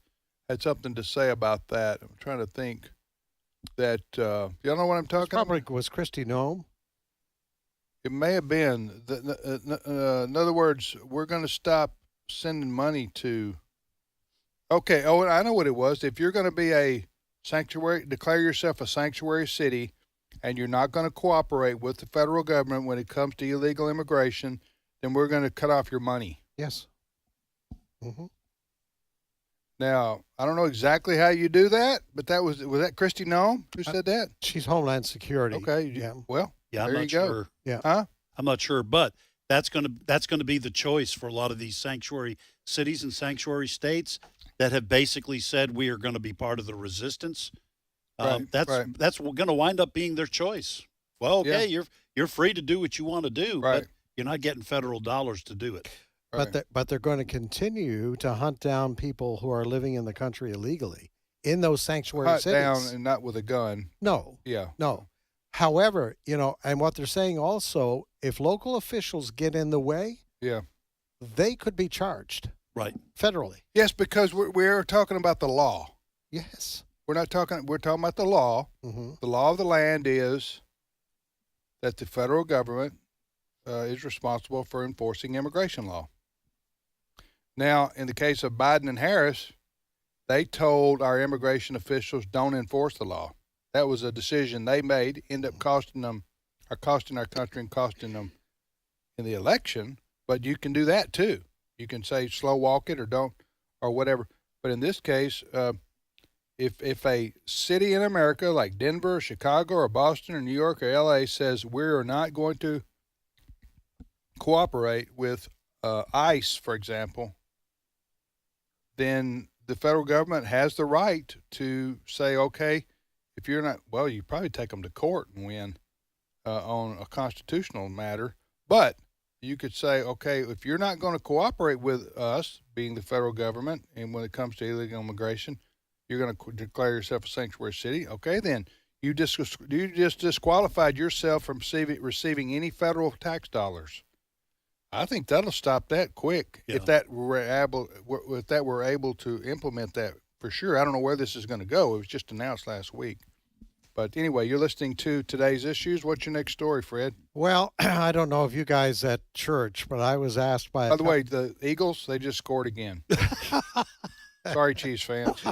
had something to say about that? I'm trying to think. That y'all know what I'm talking about? Probably was Kristi Noem. It may have been. In other words, we're going to stop sending money to. Okay. Oh, I know what it was. If you're going to be a sanctuary, declare yourself a sanctuary city, and you're not going to cooperate with the federal government when it comes to illegal immigration, then we're going to cut off your money. Yes. Mm-hmm. Now, I don't know exactly how you do that, but was that Kristi Noem who said that? She's Homeland Security. Okay. Yeah. Well, I'm there not you go. Sure. Yeah. Huh? I'm not sure, but that's going to be the choice for a lot of these sanctuary cities and sanctuary states that have basically said we are going to be part of the resistance. That's going to wind up being their choice. Well, okay, you're free to do what you want to do, but you're not getting federal dollars to do it. But they're going to continue to hunt down people who are living in the country illegally in those sanctuary cities. Down and not with a gun. No. Yeah. No. However, and what they're saying also, if local officials get in the way, they could be charged. Right. Federally. Yes, because we're talking about the law. Yes. We're talking about the law. Mm-hmm. The law of the land is that the federal government is responsible for enforcing immigration law. Now, in the case of Biden and Harris, they told our immigration officials don't enforce the law. That was a decision they made, ended up costing our country and costing them in the election. But you can do that too. You can say slow walk it or don't or whatever. But in this case, if a city in America like Denver, or Chicago, or Boston, or New York, or L.A. says we're not going to cooperate with ICE, for example, then the federal government has the right to say, okay, if you're not, well, you probably take them to court and win on a constitutional matter. But you could say, okay, if you're not going to cooperate with us, being the federal government, and when it comes to illegal immigration, you're going to declare yourself a sanctuary city. Okay, then you just disqualified yourself from receiving any federal tax dollars. I think that'll stop that quick if that were able to implement that for sure. I don't know where this is going to go. It was just announced last week. But anyway, you're listening to Today's Issues. What's your next story, Fred? Well, I don't know if you guys at church, but I was asked by... By the way, the Eagles, they just scored again. Sorry, Chiefs fans.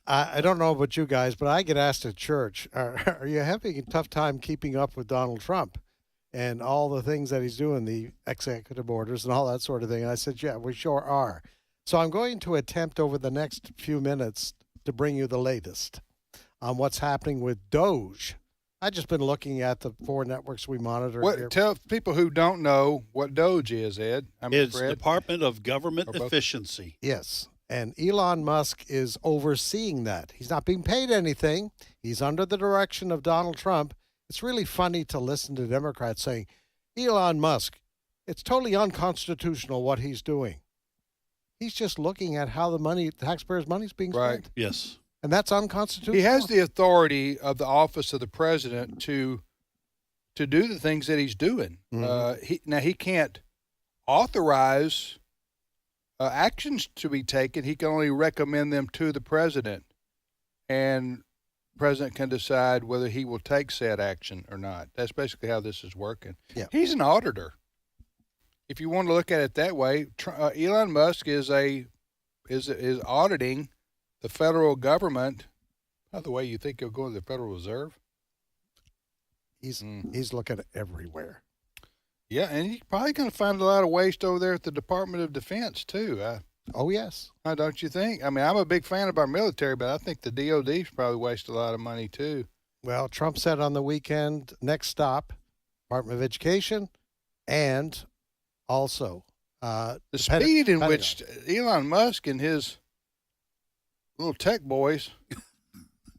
I don't know about you guys, but I get asked at church, are you having a tough time keeping up with Donald Trump and all the things that he's doing, the executive orders and all that sort of thing? And I said, yeah, we sure are. So I'm going to attempt over the next few minutes to bring you the latest on what's happening with DOGE. I've just been looking at the 4 networks we monitor here. Tell people who don't know what DOGE is, Ed. It's Department of Government Efficiency. Yes, and Elon Musk is overseeing that. He's not being paid anything. He's under the direction of Donald Trump. It's really funny to listen to Democrats saying, Elon Musk, it's totally unconstitutional what he's doing. He's just looking at how the taxpayers' money is being spent. Right. Yes. And that's unconstitutional. He has the authority of the office of the president to do the things that he's doing. Mm-hmm. He can't authorize actions to be taken. He can only recommend them to the president, and the president can decide whether he will take said action or not. That's basically how this is working. Yeah. He's an auditor. If you want to look at it that way, Elon Musk is auditing the federal government. By the way, you think he'll go to the Federal Reserve? He's looking everywhere. Yeah, and you're probably going to find a lot of waste over there at the Department of Defense, too. Oh, yes. Don't you think? I mean, I'm a big fan of our military, but I think the DOD's probably waste a lot of money, too. Well, Trump said on the weekend, next stop, Department of Education, and also the speed in which Elon Musk and his little tech boys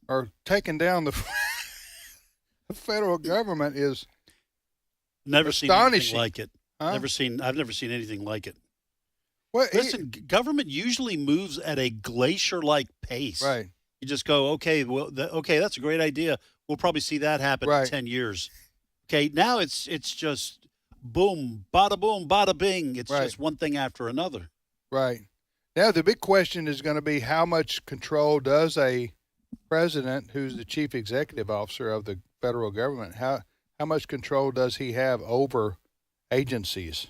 are taking down the federal government is never astonishing. Seen anything like it. Huh? I've never seen anything like it. Well, listen, government usually moves at a glacier-like pace. Right. You just go, okay, well, that's a great idea. We'll probably see that happen in 10 years. Okay, now it's just boom, bada bing. It's just one thing after another. Right. Now the big question is going to be how much control does a president, who's the chief executive officer of the federal government, how much control does he have over agencies?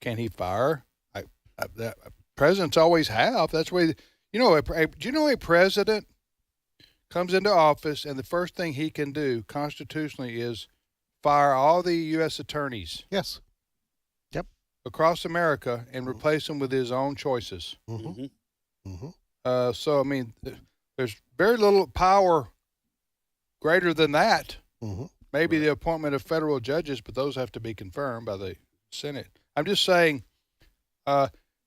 Can he fire? Presidents always have. That's why, do you know a president comes into office and the first thing he can do constitutionally is fire all the U.S. attorneys. Yes. Yep. Across America and replace them with his own choices. Mm-hmm. Mm-hmm. So, I mean, there's very little power greater than that. Mm-hmm. Maybe the appointment of federal judges, but those have to be confirmed by the Senate. I'm just saying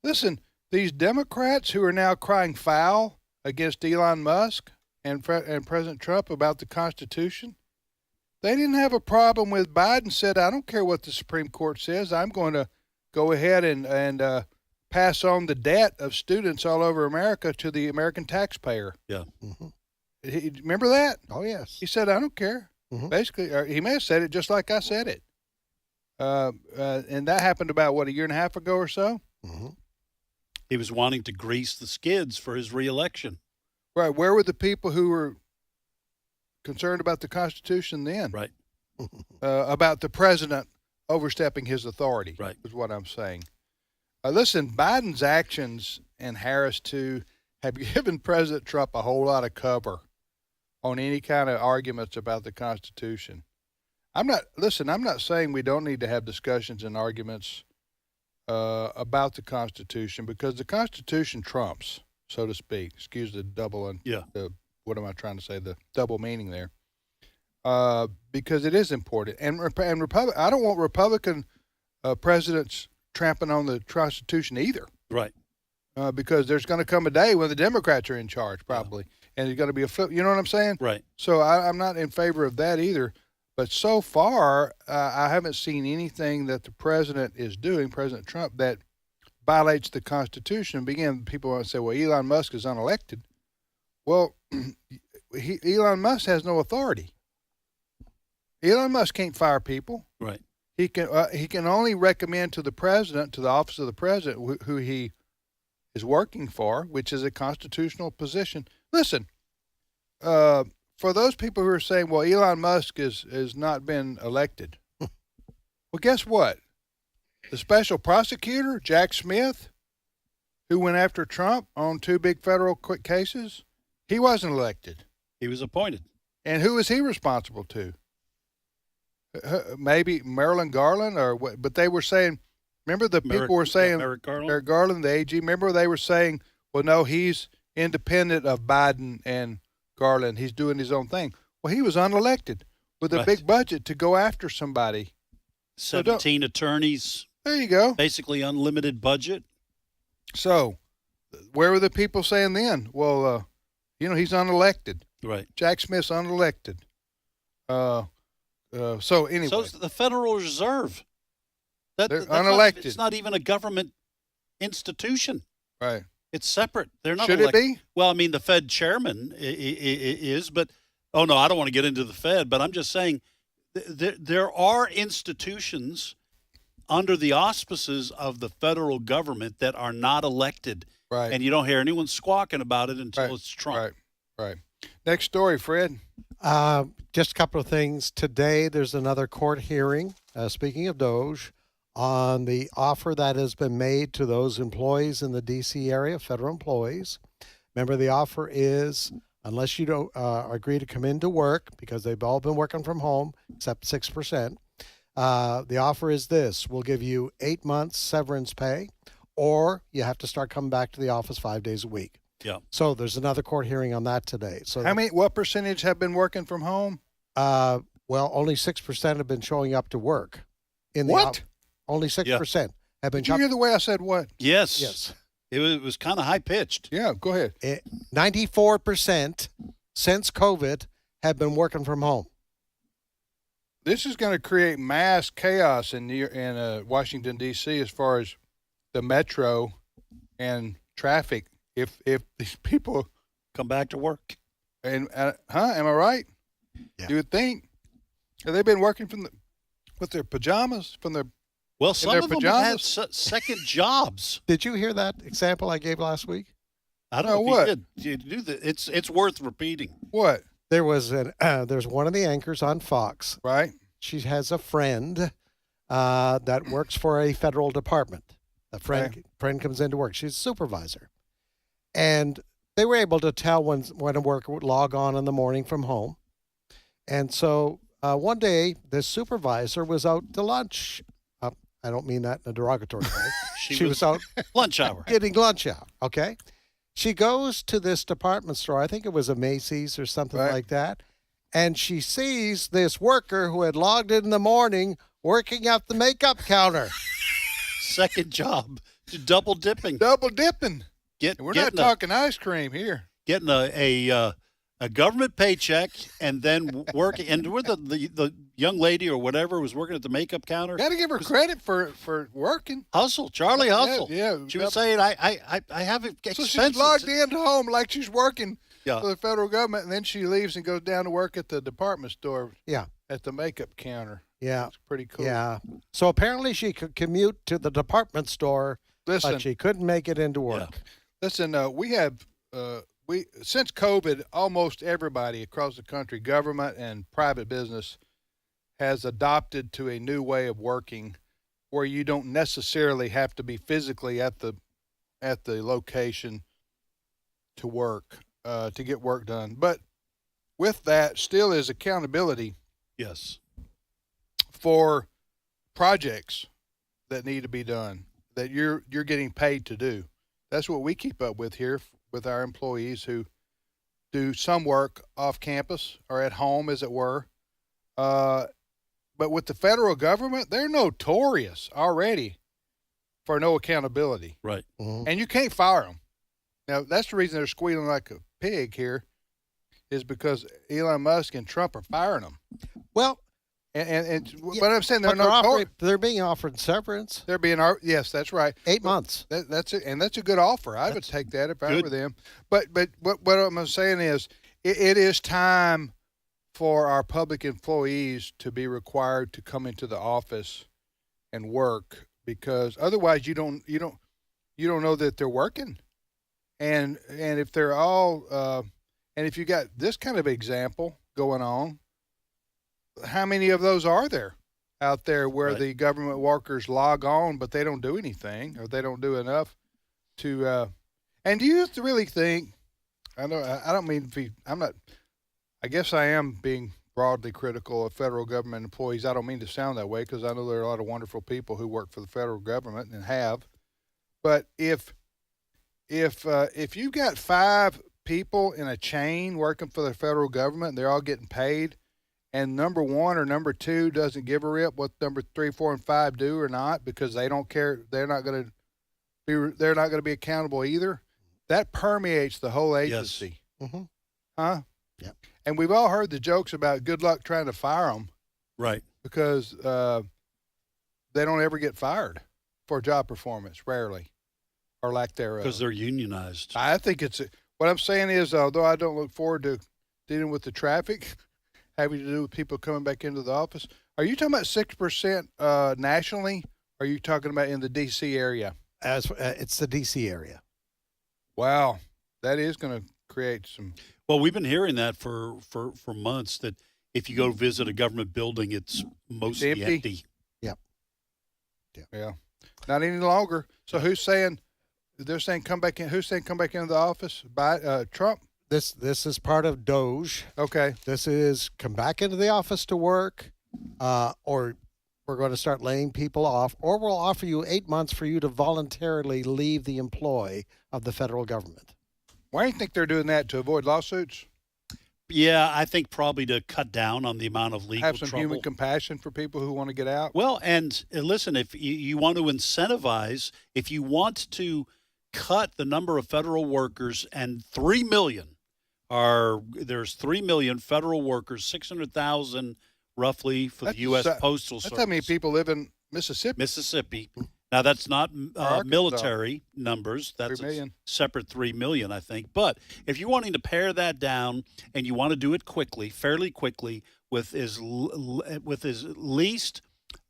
Listen, these Democrats who are now crying foul against Elon Musk and President Trump about the Constitution, they didn't have a problem with Biden said, I don't care what the Supreme Court says. I'm going to go ahead and pass on the debt of students all over America to the American taxpayer. Yeah. Remember that? Oh, yes. He said, I don't care. Basically, or he may have said it just like I said it. And that happened about, what, a year and a half ago or so? He was wanting to grease the skids for his reelection. Right. Where were the people who were concerned about the Constitution then? Right. About the president overstepping his authority, right, is what I'm saying. Listen, Biden's actions, and Harris too, have given President Trump a whole lot of cover on any kind of arguments about the Constitution. I'm not saying we don't need to have discussions and arguments about the Constitution, because the Constitution trumps, so to speak. Excuse the double and what am I trying to say? The double meaning there. Because it is important, and I don't want Republican presidents trampling on the Constitution either. Right. Because there's going to come a day when the Democrats are in charge, probably, and there's going to be a flip. You know what I'm saying? Right. So I'm not in favor of that either. But so far, I haven't seen anything that the president is doing, President Trump, that violates the Constitution. Again, people want to say, well, Elon Musk is unelected. Well, Elon Musk has no authority. Elon Musk can't fire people. Right. He can only recommend to the president, to the office of the president, who he is working for, which is a constitutional position. Listen, for those people who are saying, well, Elon Musk has not been elected. Well, guess what? The special prosecutor, Jack Smith, who went after Trump on 2 big federal cases, he wasn't elected. He was appointed. And who is he responsible to? Maybe Marilyn Garland or what? But they were saying, remember people were saying, Merrick Garland, the AG, remember they were saying, well, no, he's independent of Biden and Garland. He's doing his own thing. Well, he was unelected with a big budget to go after somebody. 17 attorneys. There you go. Basically unlimited budget. So where were the people saying then? Well, he's unelected. Right. Jack Smith's unelected. So anyway. So is the Federal Reserve. They're unelected. It's not even a government institution. Right. It's separate. They're not Should elected. It be? Well, I mean, the Fed chairman is, but, oh, no, I don't want to get into the Fed, but I'm just saying there are institutions under the auspices of the federal government that are not elected. Right. And you don't hear anyone squawking about it until it's Trump. Right. Next story, Fred. Just a couple of things. Today, there's another court hearing, speaking of DOGE, on the offer that has been made to those employees in the D.C. area, federal employees. Remember, the offer is, unless you don't agree to come into work, because they've all been working from home, except 6%, the offer is this: we'll give you 8 months severance pay, or you have to start coming back to the office 5 days a week. Yeah. So there's another court hearing on that today. So what percentage have been working from home? Well, only 6% have been showing up to work. What? Only 6% have been. Did you hear the way I said what? Yes. Yes. It was kind of high pitched. Yeah. Go ahead. 94% since COVID have been working from home. This is going to create mass chaos in Washington D.C. as far as the metro and traffic. If these people come back to work, and am I right? Yeah. You would think. Have they been working with their pajamas from their? Well, some of them have had second jobs. Did you hear that example I gave last week? I don't know what. If you did. You do that. It's worth repeating. What? There was there's one of the anchors on Fox. Right. She has a friend that works for a federal department. A friend comes into work. She's a supervisor. And they were able to tell when a worker would log on in the morning from home. And so one day, this supervisor was out to lunch. I don't mean that in a derogatory way. She was out lunch hour. Getting lunch out, okay? She goes to this department store. I think it was a Macy's or something like that. And she sees this worker who had logged in the morning working at the makeup counter. Second job. Double dipping. Double dipping. We're not getting talking ice cream here. Getting a government paycheck and then working. And where the young lady or whatever was working at the makeup counter. Got to give her credit for working. Hustle, Charlie Hustle. Yeah. She was saying, I have expenses. So she's logged into home like she's working Yeah. for the federal government, and then she leaves and goes down to work at the department store. Yeah. At the makeup counter. Yeah. It's pretty cool. Yeah. So apparently she could commute to the department store, but she couldn't make it into work. Yeah. Listen, we have since COVID, almost everybody across the country, government and private business, has adopted to a new way of working where you don't necessarily have to be physically at the location to work, to get work done. But with that still is accountability. Yes. For projects that need to be done that you're getting paid to do. That's what we keep up with here with our employees who do some work off campus or at home, as it were. But with the federal government, they're notorious already for no accountability. Right. Mm-hmm. And you can't fire them. Now, that's the reason they're squealing like a pig here, is because Elon Musk and Trump are firing them. Well, but I'm saying they're being offered severance. They're being yes, that's right. 8 months. That's it, and that's a good offer. I would take that if I were them. But what I'm saying is, it is time for our public employees to be required to come into the office and work, because otherwise you don't know that they're working, and if they're all and if you got this kind of example going on. How many of those are there out there where the government workers log on, but they don't do anything, or they don't do enough to, and do you really think, I don't mean to be, I guess I am being broadly critical of federal government employees. I don't mean to sound that way, because I know there are a lot of wonderful people who work for the federal government and have, but if you've got 5 people in a chain working for the federal government and they're all getting paid, and number 1 or number 2 doesn't give a rip what number 3, 4, and 5 do or not, because they don't care, they're not going to be accountable either. That permeates the whole agency. Yes. Mm-hmm. Huh? Yeah. And we've all heard the jokes about good luck trying to fire them. Right. Because they don't ever get fired for job performance, rarely, or lack thereof. Because they're unionized. I think what I'm saying is, although I don't look forward to dealing with the traffic having to do with people coming back into the office. Are you talking about 6% nationally? Or are you talking about in the D.C. area? It's the D.C. area. Wow, that is going to create some. Well, we've been hearing that for months, that if you go visit a government building, it's mostly empty. Yep. Yeah. Not any longer. So who's saying? They're saying come back in. Who's saying come back into the office? Trump. This is part of DOGE. Okay. This is come back into the office to work, or we're going to start laying people off, or we'll offer you 8 months for you to voluntarily leave the employ of the federal government. Why do you think they're doing that? To avoid lawsuits? Yeah, I think probably to cut down on the amount of legal Have some trouble. human compassion for people who want to get out. Well, and listen, if you want to incentivize, if you want to cut the number of federal workers, and 3 million there's 3 million federal workers, 600,000 roughly for the U.S. Postal Service. That's how many people live in Mississippi. Now, that's not military numbers. That's 3 million. A separate 3 million, I think. But if you're wanting to pare that down and you want to do it quickly, fairly quickly, with as least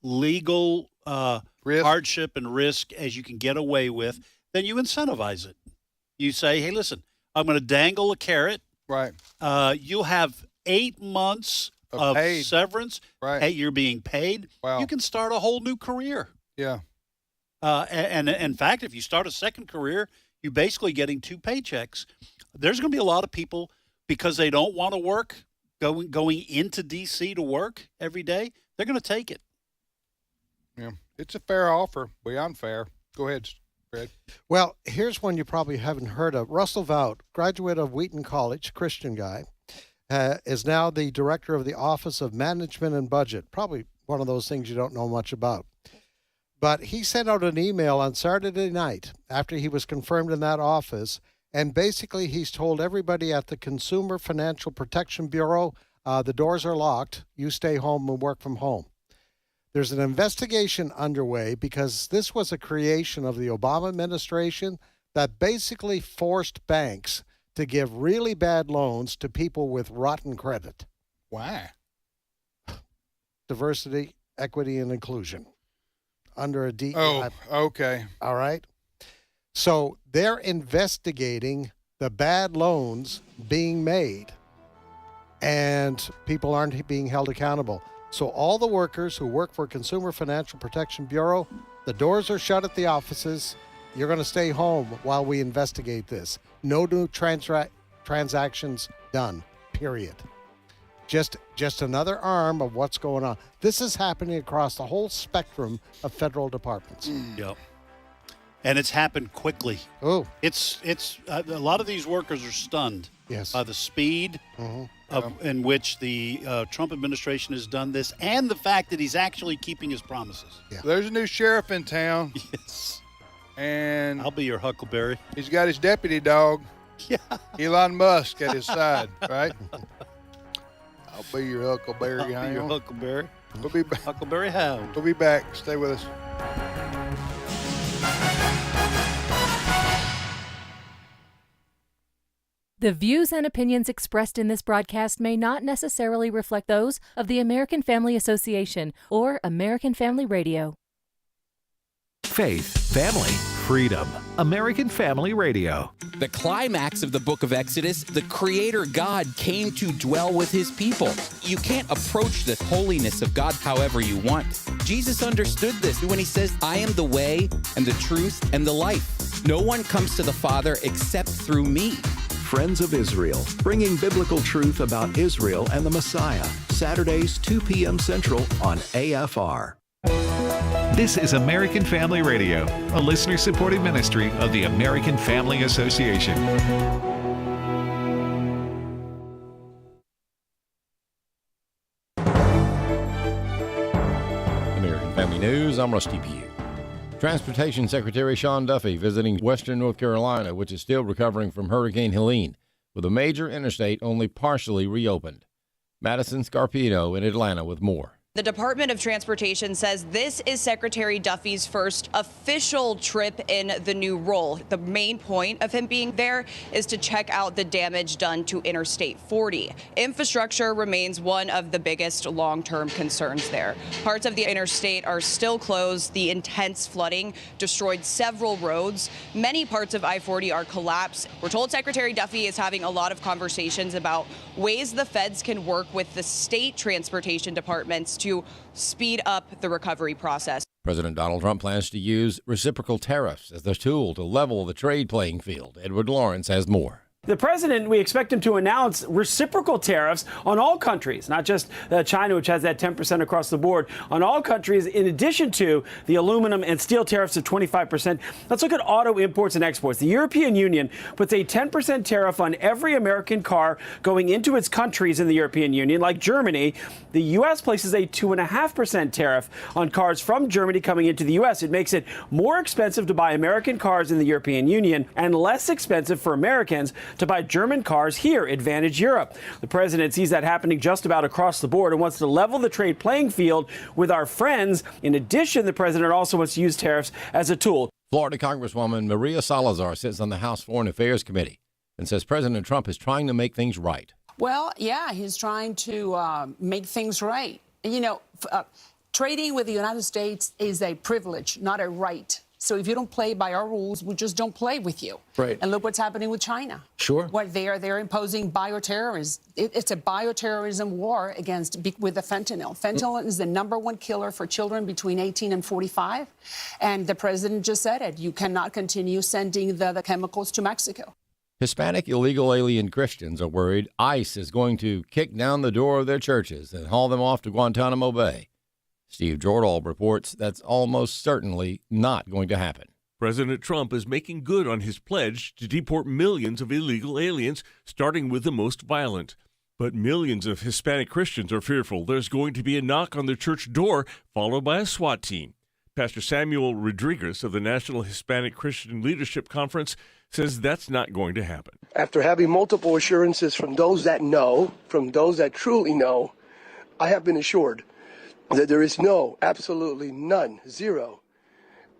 legal hardship and risk as you can get away with, then you incentivize it. You say, hey, listen, I'm going to dangle a carrot. Right. You'll have 8 months of severance. Right. Hey, you're being paid. Wow. You can start a whole new career. Yeah. And in fact, if you start a second career, you're basically getting 2 paychecks. There's going to be a lot of people, because they don't want to work, going into D.C. to work every day. They're going to take it. Yeah. It's a fair offer. Beyond fair. Go ahead, Fred. Well, here's one you probably haven't heard of. Russell Vought, graduate of Wheaton College, Christian guy, is now the director of the Office of Management and Budget. Probably one of those things you don't know much about. But he sent out an email on Saturday night after he was confirmed in that office, and basically he's told everybody at the Consumer Financial Protection Bureau, the doors are locked, you stay home and work from home. There's an investigation underway because this was a creation of the Obama administration that basically forced banks to give really bad loans to people with rotten credit. Why? Diversity, equity, and inclusion. Under a DEI. Oh, okay. All right. So they're investigating the bad loans being made, and people aren't being held accountable. So all the workers who work for Consumer Financial Protection Bureau, the doors are shut at the offices. You're going to stay home while we investigate this. No new transactions done, period. Just another arm of what's going on. This is happening across the whole spectrum of federal departments. Yep. And it's happened quickly. Oh. It's a lot of these workers are stunned by the speed in which the Trump administration has done this, and the fact that he's actually keeping his promises. Yeah. There's a new sheriff in town. Yes. And I'll be your Huckleberry. He's got his deputy dog. Yeah. Elon Musk at his side, right? I'll be your Huckleberry. I'll be your Huckleberry. We'll be back. Huckleberry Hound. We'll be back. Stay with us. The views and opinions expressed in this broadcast may not necessarily reflect those of the American Family Association or American Family Radio. Faith, family, freedom. American Family Radio. The climax of the book of Exodus, the Creator God came to dwell with his people. You can't approach the holiness of God however you want. Jesus understood this when he says, I am the way and the truth and the life. No one comes to the Father except through me. Friends of Israel, bringing biblical truth about Israel and the Messiah. Saturdays, 2 p.m. Central on AFR. This is American Family Radio, a listener-supported ministry of the American Family Association. American Family News, I'm Rusty Pugh. Transportation Secretary Sean Duffy visiting western North Carolina, which is still recovering from Hurricane Helene, with a major interstate only partially reopened. Madison Scarpino in Atlanta with more. The Department of Transportation says this is Secretary Duffy's first official trip in the new role. The main point of him being there is to check out the damage done to Interstate 40. Infrastructure remains one of the biggest long-term concerns there. Parts of the interstate are still closed. The intense flooding destroyed several roads. Many parts of I-40 are collapsed. We're told Secretary Duffy is having a lot of conversations about ways the feds can work with the state transportation departments to speed up the recovery process. President Donald Trump plans to use reciprocal tariffs as the tool to level the trade playing field. Edward Lawrence has more. The president, we expect him to announce reciprocal tariffs on all countries, not just China, which has that 10% across the board, on all countries, in addition to the aluminum and steel tariffs of 25%. Let's look at auto imports and exports. The European Union puts a 10% tariff on every American car going into its countries in the European Union, like Germany. The U.S. places a 2.5% tariff on cars from Germany coming into the U.S. It makes it more expensive to buy American cars in the European Union and less expensive for Americans to buy German cars here. Advantage Europe. The president sees that happening just about across the board and wants to level the trade playing field with our friends. In addition, the president also wants to use tariffs as a tool. Florida Congresswoman Maria Salazar sits on the House Foreign Affairs Committee and says President Trump is trying to make things right. Well, yeah, he's trying to make things right. You know, trading with the United States is a privilege, not a right. So if you don't play by our rules, we just don't play with you. Right. And look what's happening with China. Sure. What they're imposing bioterrorism. It's a bioterrorism war with the fentanyl. Fentanyl is the #1 killer for children between 18 and 45. And the president just said it. You cannot continue sending the chemicals to Mexico. Hispanic illegal alien Christians are worried ICE is going to kick down the door of their churches and haul them off to Guantanamo Bay. Steve Jordahl reports that's almost certainly not going to happen. President Trump is making good on his pledge to deport millions of illegal aliens, starting with the most violent. But millions of Hispanic Christians are fearful there's going to be a knock on their church door, followed by a SWAT team. Pastor Samuel Rodriguez of the National Hispanic Christian Leadership Conference says that's not going to happen. After having multiple assurances from those that know, from those that truly know, I have been assured that there is no, absolutely none, zero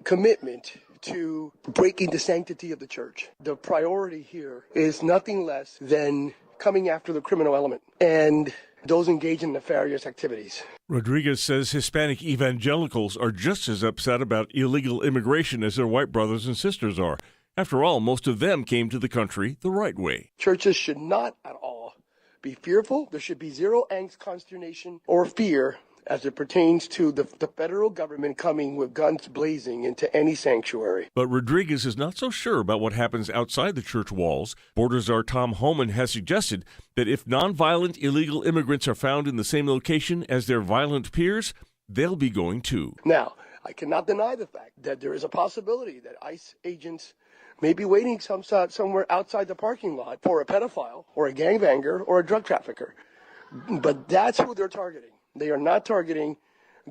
commitment to breaking the sanctity of the church. The priority here is nothing less than coming after the criminal element and those engaged in nefarious activities. Rodriguez says Hispanic evangelicals are just as upset about illegal immigration as their white brothers and sisters are. After all, most of them came to the country the right way. Churches should not at all be fearful. There should be zero angst, consternation, or fear as it pertains to the federal government coming with guns blazing into any sanctuary. But Rodriguez is not so sure about what happens outside the church walls. Board Czar Tom Homan has suggested that if nonviolent illegal immigrants are found in the same location as their violent peers, they'll be going too. Now, I cannot deny the fact that there is a possibility that ICE agents may be waiting somewhere outside the parking lot for a pedophile or a gangbanger or a drug trafficker. But that's who they're targeting. They are not targeting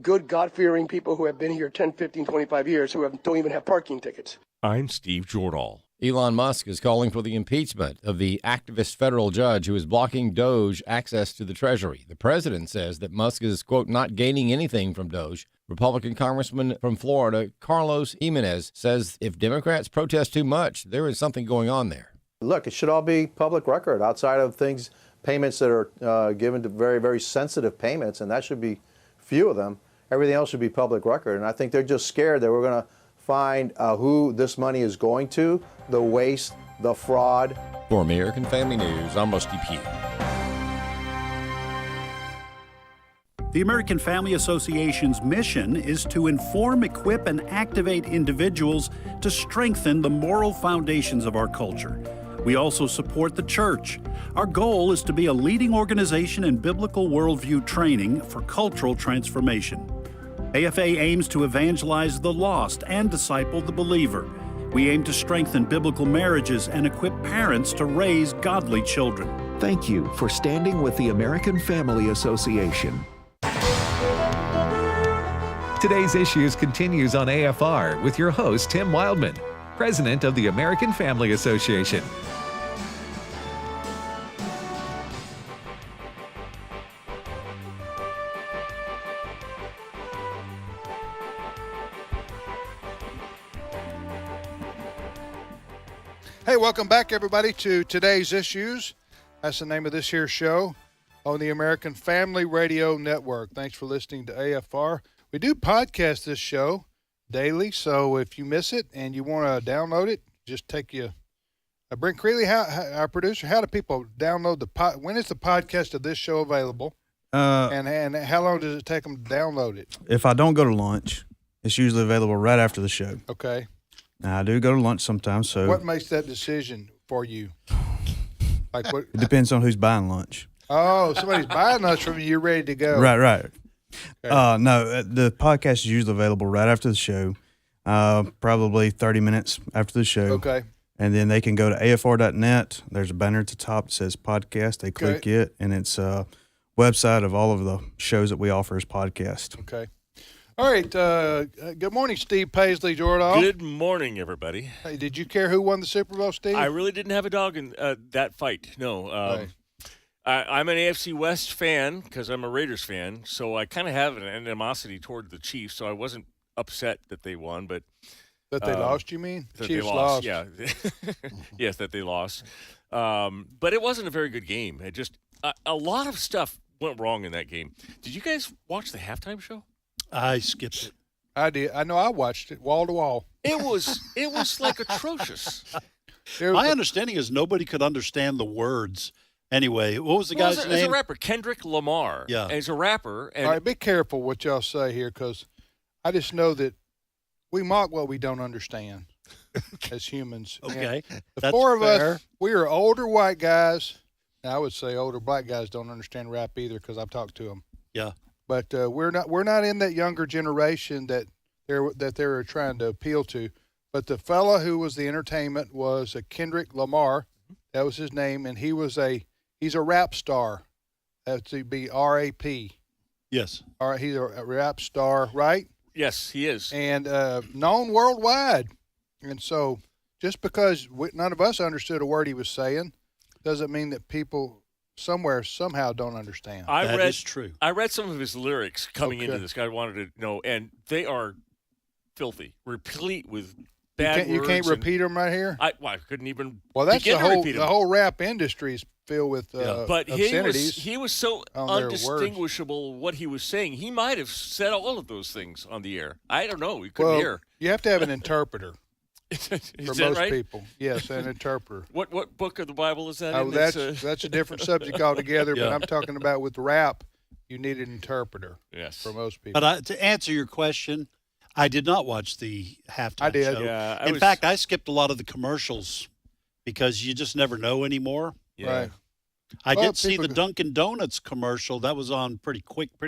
good, God-fearing people who have been here 10, 15, 25 years who don't even have parking tickets. I'm Steve Jordahl. Elon Musk is calling for the impeachment of the activist federal judge who is blocking DOGE access to the Treasury. The president says that Musk is, quote, not gaining anything from DOGE. Republican Congressman from Florida, Carlos Jimenez, says if Democrats protest too much, there is something going on there. Look, it should all be public record outside of payments that are given to very, very sensitive payments, and that should be few of them. Everything else should be public record. And I think they're just scared that we're going to find who this money is going to, the waste, the fraud. For American Family News, I'm Rusty Pugh. The American Family Association's mission is to inform, equip, and activate individuals to strengthen the moral foundations of our culture. We also support the church. Our goal is to be a leading organization in biblical worldview training for cultural transformation. AFA aims to evangelize the lost and disciple the believer. We aim to strengthen biblical marriages and equip parents to raise godly children. Thank you for standing with the American Family Association. Today's Issues continues on AFR with your host, Tim Wildman, President of the American Family Association. Hey, welcome back, everybody, to Today's Issues. That's the name of this here show on the American Family Radio Network. Thanks for listening to AFR. We do podcast this show daily, so if you miss it and you want to download it, just take you. Brent Creeley, our producer, how do people download when is the podcast of this show available? And how long does it take them to download it? If I don't go to lunch, it's usually available right after the show. Okay. Now, I do go to lunch sometimes, so. What makes that decision for you? Like what? It depends on who's buying lunch. Oh, somebody's buying lunch from you, you're ready to go. Right. Okay. No, the podcast is usually available right after the show, probably 30 minutes after the show. Okay. And then they can go to afr.net. There's a banner at the top that says podcast. They click it, and it's a website of all of the shows that we offer as podcast. Okay. All right. Good morning, Steve Paisley Jordahl. Good morning, everybody. Hey, did you care who won the Super Bowl, Steve? I really didn't have a dog in that fight. No. Right. I'm an AFC West fan because I'm a Raiders fan, so I kind of have an animosity toward the Chiefs, so I wasn't upset that they won, but that they lost, you mean? That Chiefs they lost. lost. Yeah. Yes, that they lost. But it wasn't a very good game. It just a lot of stuff went wrong in that game. Did you guys watch the halftime show? I skipped it. I did. I know I watched it wall to wall. It was like atrocious. My understanding is nobody could understand the words. Anyway, what was the guy's name? He's a rapper, Kendrick Lamar. Yeah. And he's a rapper. And all right, be careful what y'all say here, because I just know that we mock what we don't understand as humans. Okay. And the That's four of fair. us, we are older white guys. Now, I would say older black guys don't understand rap either because I've talked to them. Yeah. But we're not in that younger generation that they're trying to appeal to. But the fella who was the entertainment was a Kendrick Lamar. That was his name, and he's a rap star. That would be R-A-P. Yes. All right, he's a rap star, right? Yes, he is. And known worldwide. And so just because none of us understood a word he was saying doesn't mean that people somewhere somehow don't understand. That is true. I read some of his lyrics coming into this. I wanted to know, and they are filthy, replete with bad words. You can't repeat them right here? I couldn't even that's begin to repeat them. The whole rap industry's filled with but obscenities. he was so undistinguishable what he was saying. He might have said all of those things on the air. I don't know. We couldn't hear. You have to have an interpreter. For most right? people, yes, an interpreter. What book of the Bible is that? Oh, in? That's a different subject altogether. But I'm talking about with rap, you need an interpreter. Yes, for most people. But to answer your question, I did not watch the halftime I did. show. Yeah, in fact, I skipped a lot of the commercials because you just never know anymore. Yeah. Right. I did see the Dunkin' Donuts commercial. That was on pretty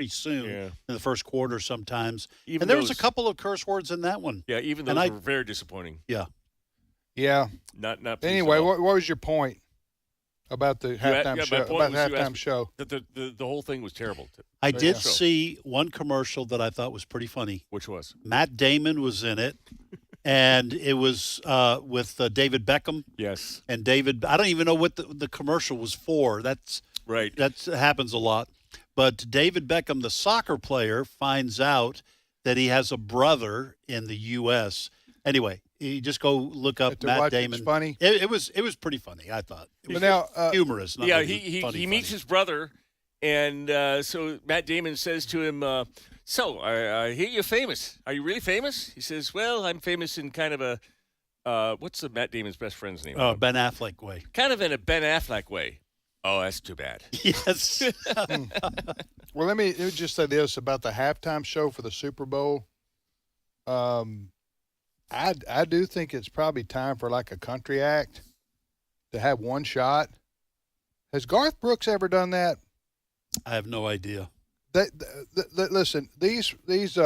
soon Yeah. in the first quarter sometimes. Even and there was a those- couple of curse words in that one. Yeah, even And those were very disappointing. Yeah. Yeah. Not pleased Anyway, at all. what was your point about the halftime my show? point About was the you halftime asked show. That the whole thing was terrible. I did So- see one commercial that I thought was pretty funny. Which was? Matt Damon was in it, and it was with David Beckham. Yes. And David, I don't even know what the commercial was for. That's right. That happens a lot. But David Beckham, the soccer player, finds out that he has a brother in the U.S. Anyway, you just go look up Matt Damon. It's funny. It was pretty funny, I thought. It was But now, humorous. Not Yeah, really he funny. meets his brother, and so Matt Damon says to him, "So I hear you're famous. Are you really famous?" He says, "Well, I'm famous in kind of a what's the Matt Damon's best friend's name? Oh, Ben Affleck way. Kind of in a Ben Affleck way." Oh, that's too bad. Yes. Well, let me just say this about the halftime show for the Super Bowl. I do think it's probably time for like a country act to have one shot. Has Garth Brooks ever done that? I have no idea. Listen, these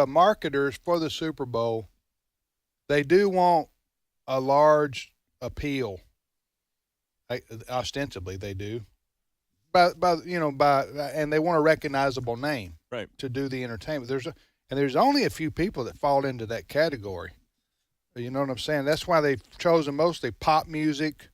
marketers for the Super Bowl, they do want a large appeal. Ostensibly, they do. And they want a recognizable name, right, to do the entertainment. There's only a few people that fall into that category. You know what I'm saying? That's why they've chosen mostly pop music,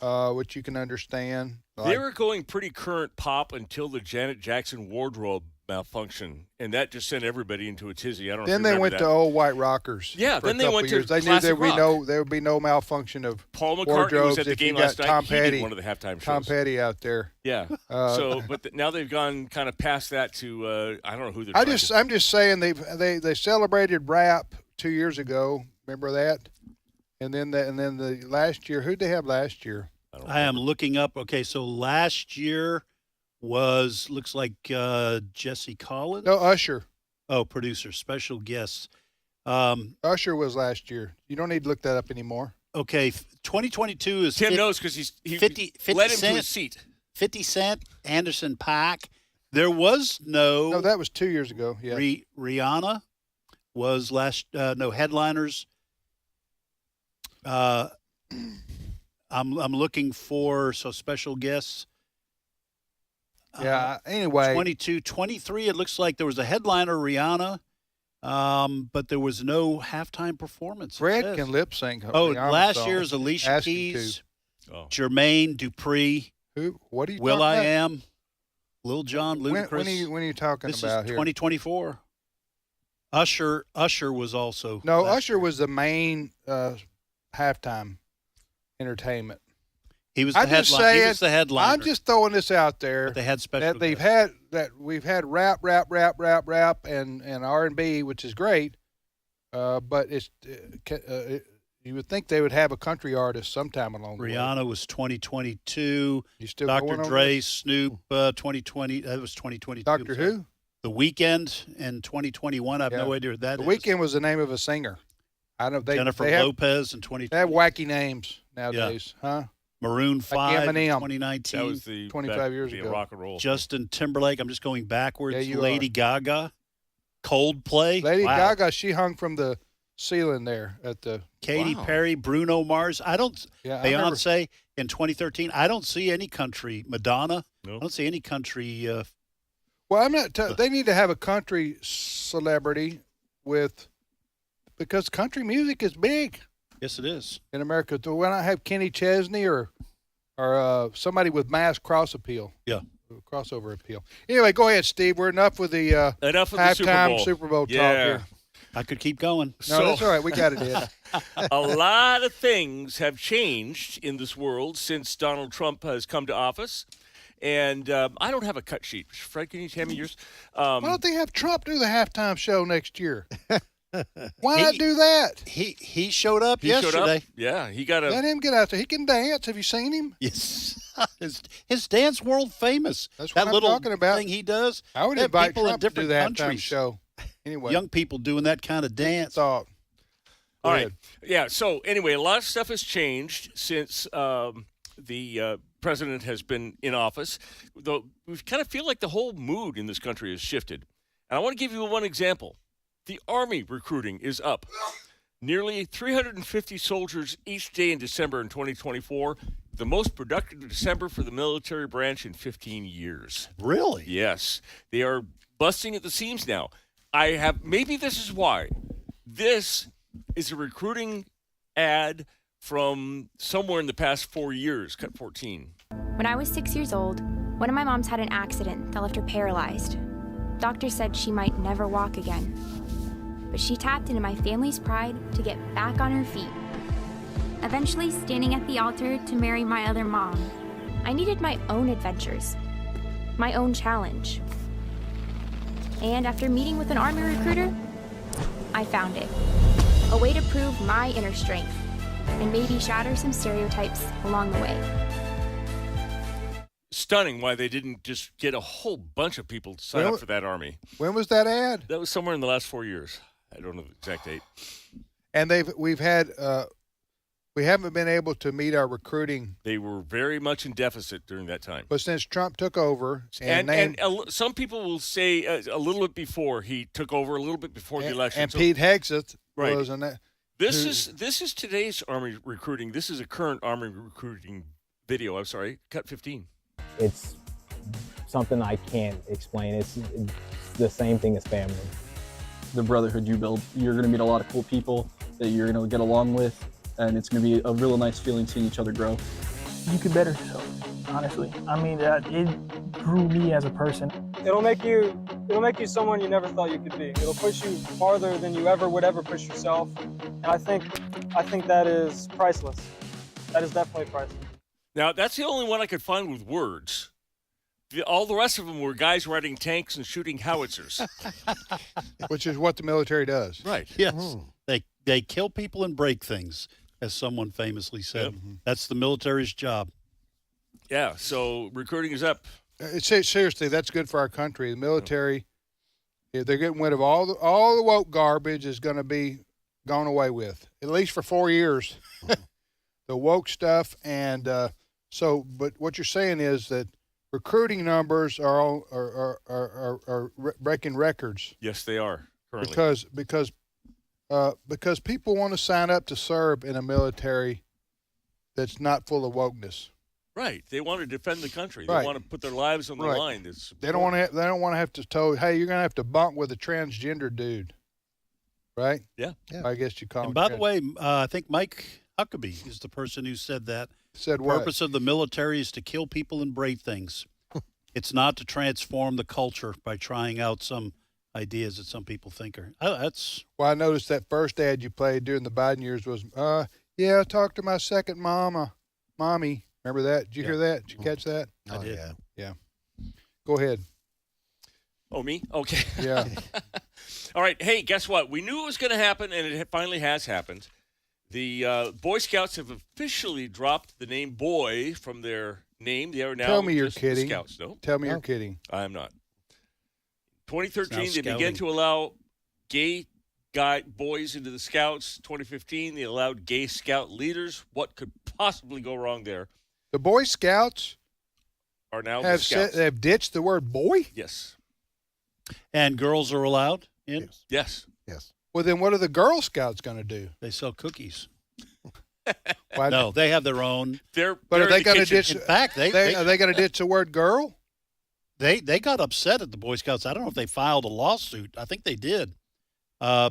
which you can understand. They were going pretty current pop until the Janet Jackson wardrobe malfunction, and that just sent everybody into a tizzy. I don't know. Then if you they remember went that. to old white rockers. Yeah, for then a they couple went to years. They knew classic rock. there would be no malfunction of Paul McCartney wardrobes was at the if game you got last night. Tom He did Petty, one of the halftime shows. Tom Petty out there. Yeah. But now they've gone kind of past that to I don't know who they're. I'm just saying they celebrated rap 2 years ago. Remember that? And then the last year, who'd they have last year? I am looking up. Okay, so last year looks like Jesse Collins. No, Usher. Oh, producer, special guests. Usher was last year. You don't need to look that up anymore. Okay, 2022 is Tim knows because he 50 led him Cent, to his seat. 50 Cent, Anderson .Paak. There was no. No, that was 2 years ago. Yeah. Rihanna was last. No headliners. I'm looking for special guests. Yeah. Anyway, 22, 23. It looks like there was a headliner, Rihanna, but there was no halftime performance. Fred can lip sync. Oh, Rihanna's last song. year's Alicia Ask him Keys, to. Jermaine Dupri. Who? What are you? Will talking I about? Am, Lil Jon, Ludacris. When are you talking this about is here? 2024. Usher was also. No, Usher was the main halftime entertainment. He was the headline. He was the headliner. I'm just throwing this out there. But they had special. We've had rap, and R&B, which is great. But it's you would think they would have a country artist sometime along the way. Rihanna was 2022. You still Dr. going over Dre, this? Snoop, 2020. That was 2022. Dr. Who? The Weeknd in 2021. I have no idea what that The is. Weeknd was the name of a singer. I know Jennifer they have, Lopez in 2020. They have wacky names nowadays, huh? Maroon 5 in Eminem. 2019. That was the 25 years ago. Rock and roll. Justin Timberlake. I'm just going backwards. Yeah, you Lady Gaga. Coldplay. Lady Wow. Gaga, she hung from the ceiling there at the. Katy Perry, Bruno Mars. Yeah, I remember. Beyonce in 2013. I don't see any country. Madonna. No. I don't see any country. Well, I'm not. They need to have a country celebrity because country music is big. Yes, it is. In America. So why not have Kenny Chesney or somebody with mass cross appeal? Yeah. Crossover appeal. Anyway, go ahead, Steve. We're enough with the halftime Super Bowl talk here. I could keep going. No, that's all right. We got it in. A lot of things have changed in this world since Donald Trump has come to office. And I don't have a cut sheet. Fred, can you hand me yours? Why don't they have Trump do the halftime show next year? Why not do that? He showed up yesterday. Showed up. Yeah, he got Let him get out there. He can dance. Have you seen him? Yes. His dance world famous. That's that what I'm little talking about. thing he does. I would They have invite people in Trump to do different the halftime countries. show. Anyway, Young people doing that kind of dance. Thought. All right. Yeah. So anyway, a lot of stuff has changed since the president has been in office. Though we kind of feel like the whole mood in this country has shifted. And I want to give you one example. The Army recruiting is up. Nearly 350 soldiers each day in December in 2024. The most productive December for the military branch in 15 years. Really? Yes. They are busting at the seams now. Maybe this is why. This is a recruiting ad from somewhere in the past 4 years, cut 14. When I was 6 years old, one of my moms had an accident that left her paralyzed. Doctors said she might never walk again. But she tapped into my family's pride to get back on her feet. Eventually standing at the altar to marry my other mom, I needed my own adventures, my own challenge. And after meeting with an Army recruiter, I found it. A way to prove my inner strength and maybe shatter some stereotypes along the way. Stunning why they didn't just get a whole bunch of people to sign up for that Army. When was that ad? That was somewhere in the last 4 years. I don't know the exact date. And we haven't been able to meet our recruiting. They were very much in deficit during that time. But since Trump took over, some people will say a little bit before he took over, a little bit before the election. And Pete Hegseth was in that. This is today's Army recruiting. This is a current Army recruiting video. I'm sorry, cut 15. It's something I can't explain. It's the same thing as family. The brotherhood you build, you're going to meet a lot of cool people that you're going to get along with, and it's going to be a real nice feeling seeing each other grow. You could better yourself, honestly. I mean, it grew me as a person. It'll make you someone you never thought you could be. It'll push you farther than you would ever push yourself. And I think that is priceless. That is definitely priceless. Now, that's the only one I could find with words. All the rest of them were guys riding tanks and shooting howitzers. Which is what the military does. Right. Yes. They kill people and break things, as someone famously said. Mm-hmm. That's the military's job. Yeah, so recruiting is up. Seriously, that's good for our country. The military, they're getting rid of all the woke garbage is going to be gone away with, at least for 4 years. The woke stuff. And but what you're saying is that recruiting numbers are breaking records. Yes, they are currently. Because people want to sign up to serve in a military that's not full of wokeness. Right. They want to defend the country. They Right. want to put their lives on the line. They don't want to have to tell, hey, you're going to have to bunk with a transgender dude. Right? Yeah. I guess you call him. And by the way, I think Mike Huckabee is the person who said that. Said the what? purpose of the military is to kill people and break things. It's not to transform the culture by trying out some ideas that some people think are. That's. Well, I noticed that first ad you played during the Biden years was, yeah, talk to my second mommy. Remember that? Did you hear that? Did you catch that? I did. Yeah. Go ahead. Oh, me? Okay. Yeah. All right. Hey, guess what? We knew it was going to happen, and it finally has happened. The Boy Scouts have officially dropped the name boy from their name. They are now Tell me you're just the kidding. Scouts. No? Tell me you're kidding. I am not. 2013, It's they now began scouting. to allow gay boys into the Scouts. 2015, they allowed gay Scout leaders. What could possibly go wrong there? The Boy Scouts Are now the have Scouts. have ditched the word boy? Yes. And girls are allowed in? Yes. Yes. Well, then what are the Girl Scouts going to do? They sell cookies. Why- No, they have their own. But are they going to ditch? In fact, are they going to ditch the word girl? They got upset at the Boy Scouts. I don't know if they filed a lawsuit. I think they did.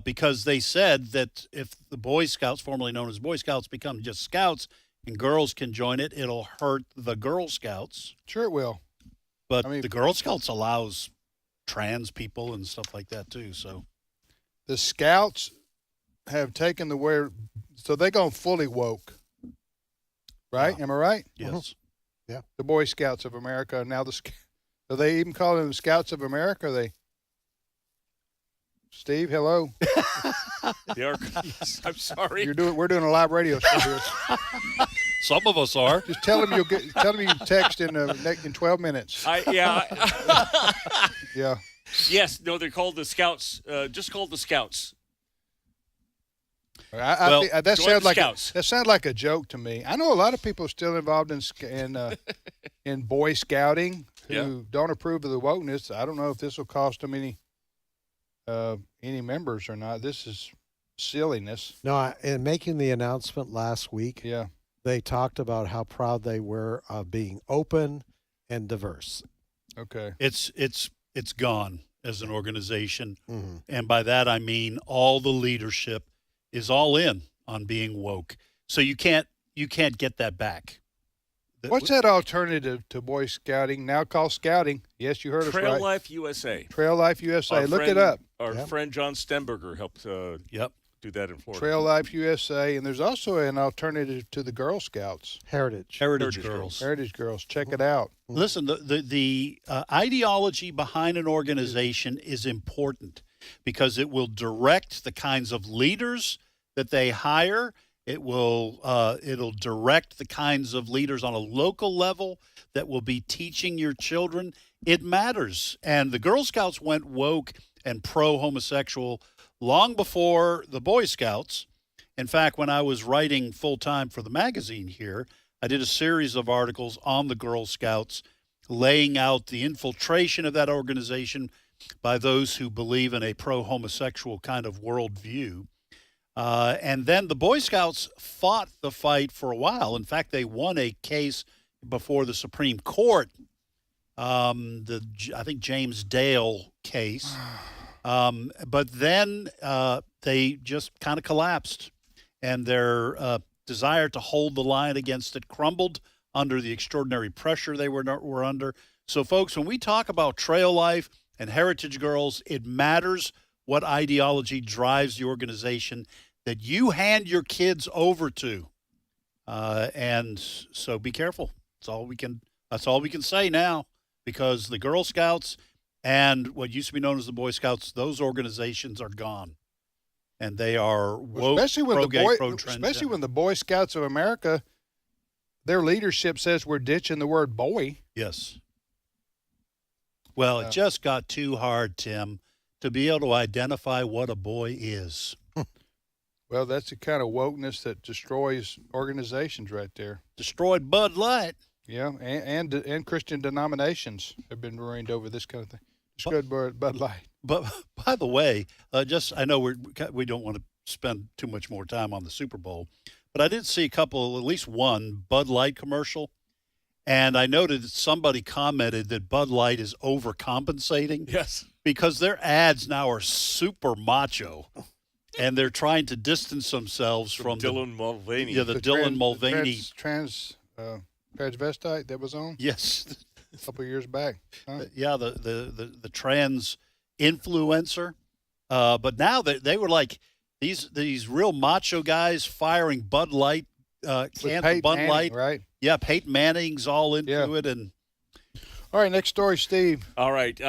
because they said that if the Boy Scouts, formerly known as Boy Scouts, become just Scouts and girls can join it, it'll hurt the Girl Scouts. Sure it will. But the Girl Scouts allows trans people and stuff like that too. So the Scouts have taken the word, so they're going fully woke. Right? Am I right? Yes. Yeah. The Boy Scouts of America. Now are they even calling them Scouts of America? Are they? Steve, hello. They are. I'm sorry. We're doing a live radio show here. Some of us are. Just tell them you text in 12 minutes. Yeah. Yeah. Yes. No, they're called the Scouts. Just called the Scouts. That Scouts. sounds like a joke to me. I know a lot of people still involved in Boy Scouting who don't approve of the wokeness. I don't know if this will cost them any members or not. This is silliness. No, in making the announcement last week, yeah, they talked about how proud they were of being open and diverse. Okay, it's gone as an organization, and by that I mean all the leadership is all in on being woke. So you can't get that back. What's that alternative to Boy Scouting, now called Scouting? Yes, you heard us right. Trail Life USA. Trail Life USA. Look it up. Our friend John Stenberger helped do that in Florida. Trail Life USA. And there's also an alternative to the Girl Scouts. Heritage Girls. Heritage Girls. Check it out. Listen, the ideology behind an organization is important because it will direct the kinds of leaders that they hire. It'll direct the kinds of leaders on a local level that will be teaching your children. It matters. And the Girl Scouts went woke and pro-homosexual long before the Boy Scouts. In fact, when I was writing full-time for the magazine here, I did a series of articles on the Girl Scouts, laying out the infiltration of that organization by those who believe in a pro-homosexual kind of worldview. And then the Boy Scouts fought the fight for a while. In fact, they won a case before the Supreme Court, I think James Dale case. But then they just kind of collapsed, and their desire to hold the line against it crumbled under the extraordinary pressure they were under. So, folks, when we talk about Trail Life and Heritage Girls, it matters what ideology drives the organization that you hand your kids over to. And so be careful. That's all we can say now, because the Girl Scouts and what used to be known as the Boy Scouts, those organizations are gone. And they are woke, especially when pro-gay, when the Boy Scouts of America, their leadership says we're ditching the word boy. Yes. Well, it just got too hard, Tim, to be able to identify what a boy is. Well, that's the kind of wokeness that destroys organizations right there. Destroyed Bud Light. Yeah, and Christian denominations have been ruined over this kind of thing. Destroyed Bud Light. But by the way, I know we don't want to spend too much more time on the Super Bowl, but I did see at least one Bud Light commercial, and I noted that somebody commented that Bud Light is overcompensating. Yes. Because their ads now are super macho. And they're trying to distance themselves from Dylan Mulvaney. Yeah, the Dylan Mulvaney. Transvestite that was on? Yes. A couple of years back. Huh? Yeah, the trans influencer. But now they were like these real macho guys firing Bud Light, cans of Bud Light. Right? Yeah, Peyton Manning's all into it. And all right, next story, Steve. All right.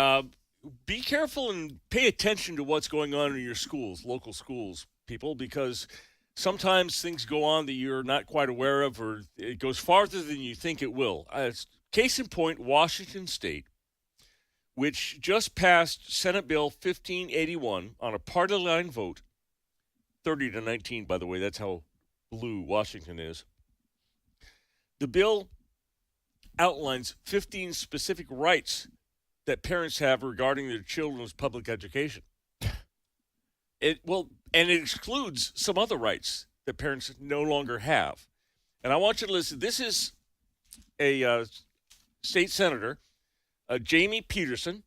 Be careful and pay attention to what's going on in your schools, local schools, people, because sometimes things go on that you're not quite aware of, or it goes farther than you think it will. Case in point, Washington State, which just passed Senate Bill 1581 on a party line vote, 30-19, by the way. That's how blue Washington is. The bill outlines 15 specific rights that parents have regarding their children's public education. And it excludes some other rights that parents no longer have. And I want you to listen. This is a state senator, Jamie Peterson,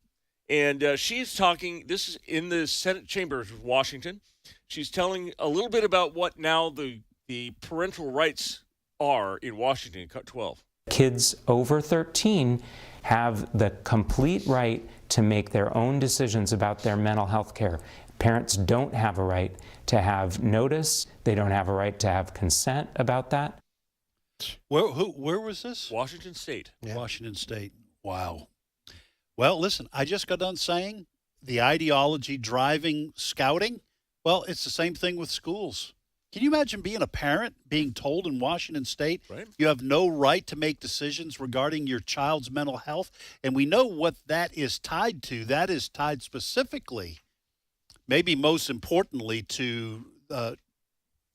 And she's talking, this is in the Senate chambers of Washington. She's telling a little bit about what now the parental rights are in Washington, Cut 12. Kids over 13 have the complete right to make their own decisions about their mental health care. Parents don't have a right to have notice. They don't have a right to have consent about that. Where was this? Washington State. Yeah. Washington State. Wow. Well, listen, I just got done saying the ideology driving scouting. Well, it's the same thing with schools. Can you imagine being a parent being told in Washington State you have no right to make decisions regarding your child's mental health? And we know what that is tied to. That is tied specifically, maybe most importantly, to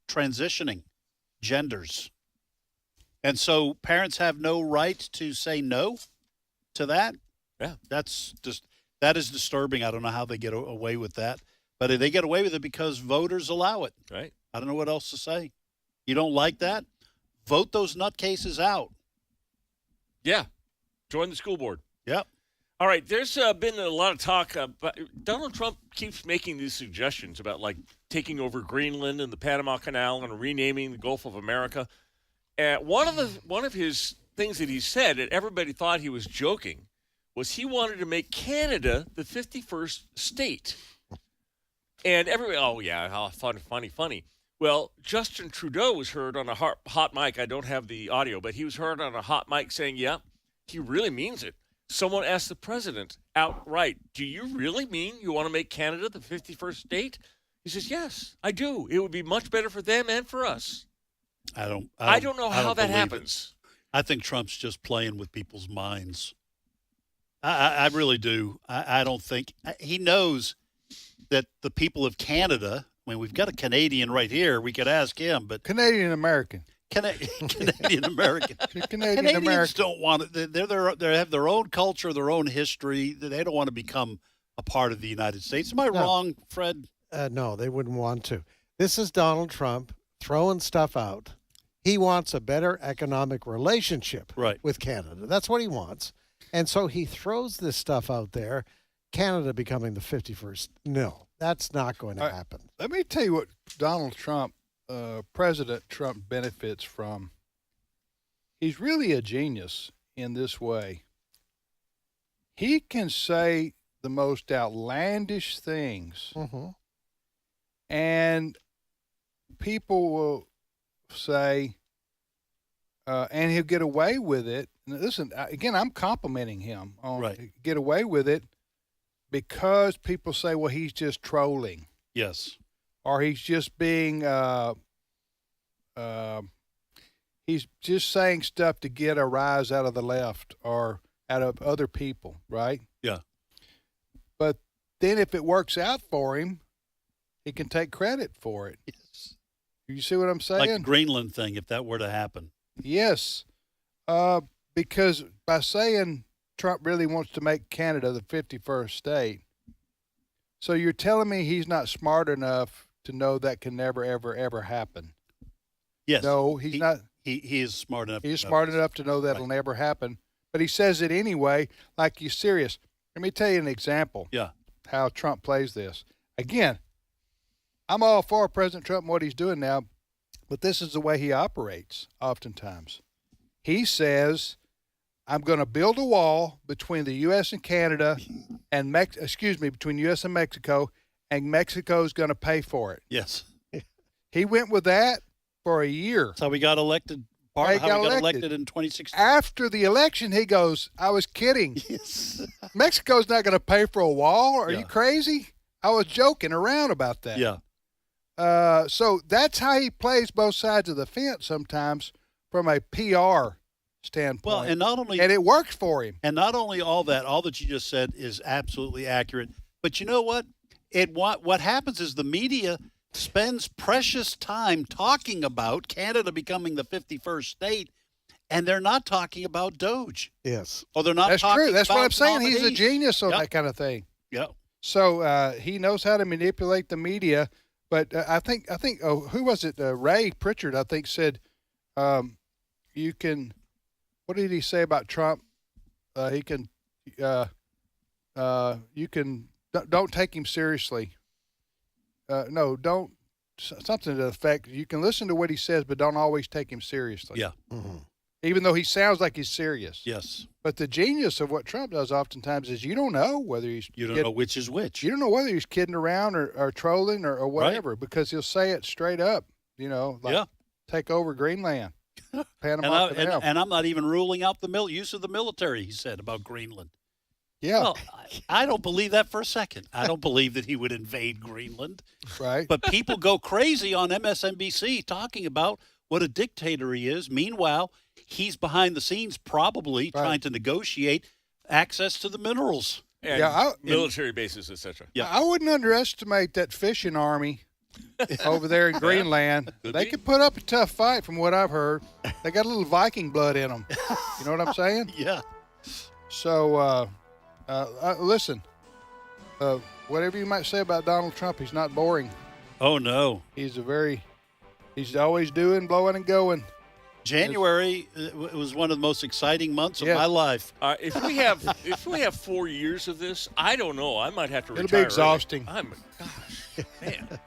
transitioning genders. And so parents have no right to say no to that. Yeah. That is disturbing. I don't know how they get away with that. But they get away with it because voters allow it. Right. I don't know what else to say. You don't like that? Vote those nutcases out. Yeah. Join the school board. Yep. All right. There's been a lot of talk. Donald Trump keeps making these suggestions about, like, taking over Greenland and the Panama Canal and renaming the Gulf of America. One of his things that he said, and everybody thought he was joking, was he wanted to make Canada the 51st state. And everybody, oh, yeah, how funny. Well, Justin Trudeau was heard on a hot mic. I don't have the audio, but he was heard on a hot mic saying, yeah, he really means it. Someone asked the president outright, do you really mean you want to make Canada the 51st state? He says, yes, I do. It would be much better for them and for us. I don't know how that happens. I think Trump's just playing with people's minds. I really do. I don't think he knows that the people of Canada, I mean, we've got a Canadian right here. We could ask him, but Canadian American. Canadian American. Canadians American. don't want it. They have their own culture, their own history. They don't want to become a part of the United States. Am I wrong, Fred? No, they wouldn't want to. This is Donald Trump throwing stuff out. He wants a better economic relationship with Canada. That's what he wants. And so he throws this stuff out there. Canada becoming the 51st. No, that's not going to happen. Let me tell you what Donald Trump, President Trump, benefits from. He's really a genius in this way. He can say the most outlandish things, and people will say, and he'll get away with it. And listen, again, I'm complimenting him on get away with it. Because people say, well, he's just trolling. Yes. Or he's just being, he's just saying stuff to get a rise out of the left or out of other people, right? Yeah. But then if it works out for him, he can take credit for it. Yes. You see what I'm saying? Like the Greenland thing, if that were to happen. Yes. Because by saying Trump really wants to make Canada the 51st state. So you're telling me he's not smart enough to know that can never, ever, ever happen? Yes. No, he's not. He is smart enough. He's smart enough to know that'll never happen. But he says it anyway, like he's serious. Let me tell you an example. Yeah. How Trump plays this. Again, I'm all for President Trump and what he's doing now, but this is the way he operates oftentimes. He says, I'm going to build a wall between the U.S. and Canada and between U.S. and Mexico Mexico's going to pay for it. Yes. He went with that for a year. That's how we got elected. How we got elected in 2016. After the election, he goes, I was kidding. Yes. Mexico's not going to pay for a wall. Are you crazy? I was joking around about that. Yeah. So that's how he plays both sides of the fence sometimes from a PR standpoint. Well, and it works for him. And not only all that you just said is absolutely accurate, but you know what? What happens is the media spends precious time talking about Canada becoming the 51st state, and they're not talking about DOGE. Yes. Or they're not That's talking true. That's about what I'm saying. nominees. He's a genius on that kind of thing. Yep. So he knows how to manipulate the media. But I think who was it? Ray Pritchard, I think, said you can. What did he say about Trump? He can you can don't take him seriously. No, don't something to the effect. You can listen to what he says, but don't always take him seriously. Yeah. Even though he sounds like he's serious. Yes. But the genius of what Trump does oftentimes is you don't know whether he's You don't know which is which. You don't know whether he's kidding around or trolling or whatever because he'll say it straight up. Like take over Greenland, Panama Canal. And I'm not even ruling out the use of the military. He said about Greenland. Yeah. Well, I don't believe that for a second. I don't believe that he would invade Greenland. Right. But people go crazy on MSNBC talking about what a dictator he is. Meanwhile, he's behind the scenes probably trying to negotiate access to the minerals. And military bases, etc. Yeah. I wouldn't underestimate that fishing army over there in Greenland. They could put up a tough fight from what I've heard. They got a little Viking blood in them. You know what I'm saying? Yeah. So, listen, whatever you might say about Donald Trump, he's not boring. Oh, no. He's always doing, blowing, and going. January was one of the most exciting months of my life. If we have 4 years of this, I don't know. I might have to retire. It'll be exhausting. Gosh, man.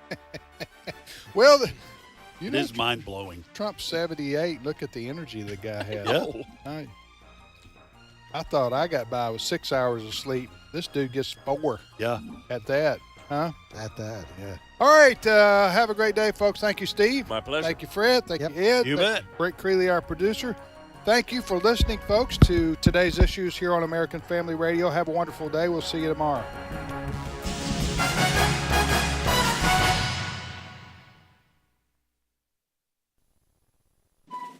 Well, it is mind-blowing. Trump's 78. Look at the energy the guy has. Yeah. I thought I got by with 6 hours of sleep. This dude gets 4. Yeah. At that, huh? At that, yeah. All right. Have a great day, folks. Thank you, Steve. My pleasure. Thank you, Fred. Thank you, Ed. You bet. Brett Creeley, our producer. Thank you for listening, folks, to today's issues here on American Family Radio. Have a wonderful day. We'll see you tomorrow.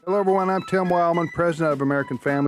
Hello, everyone. I'm Tim Wildman, president of American Family.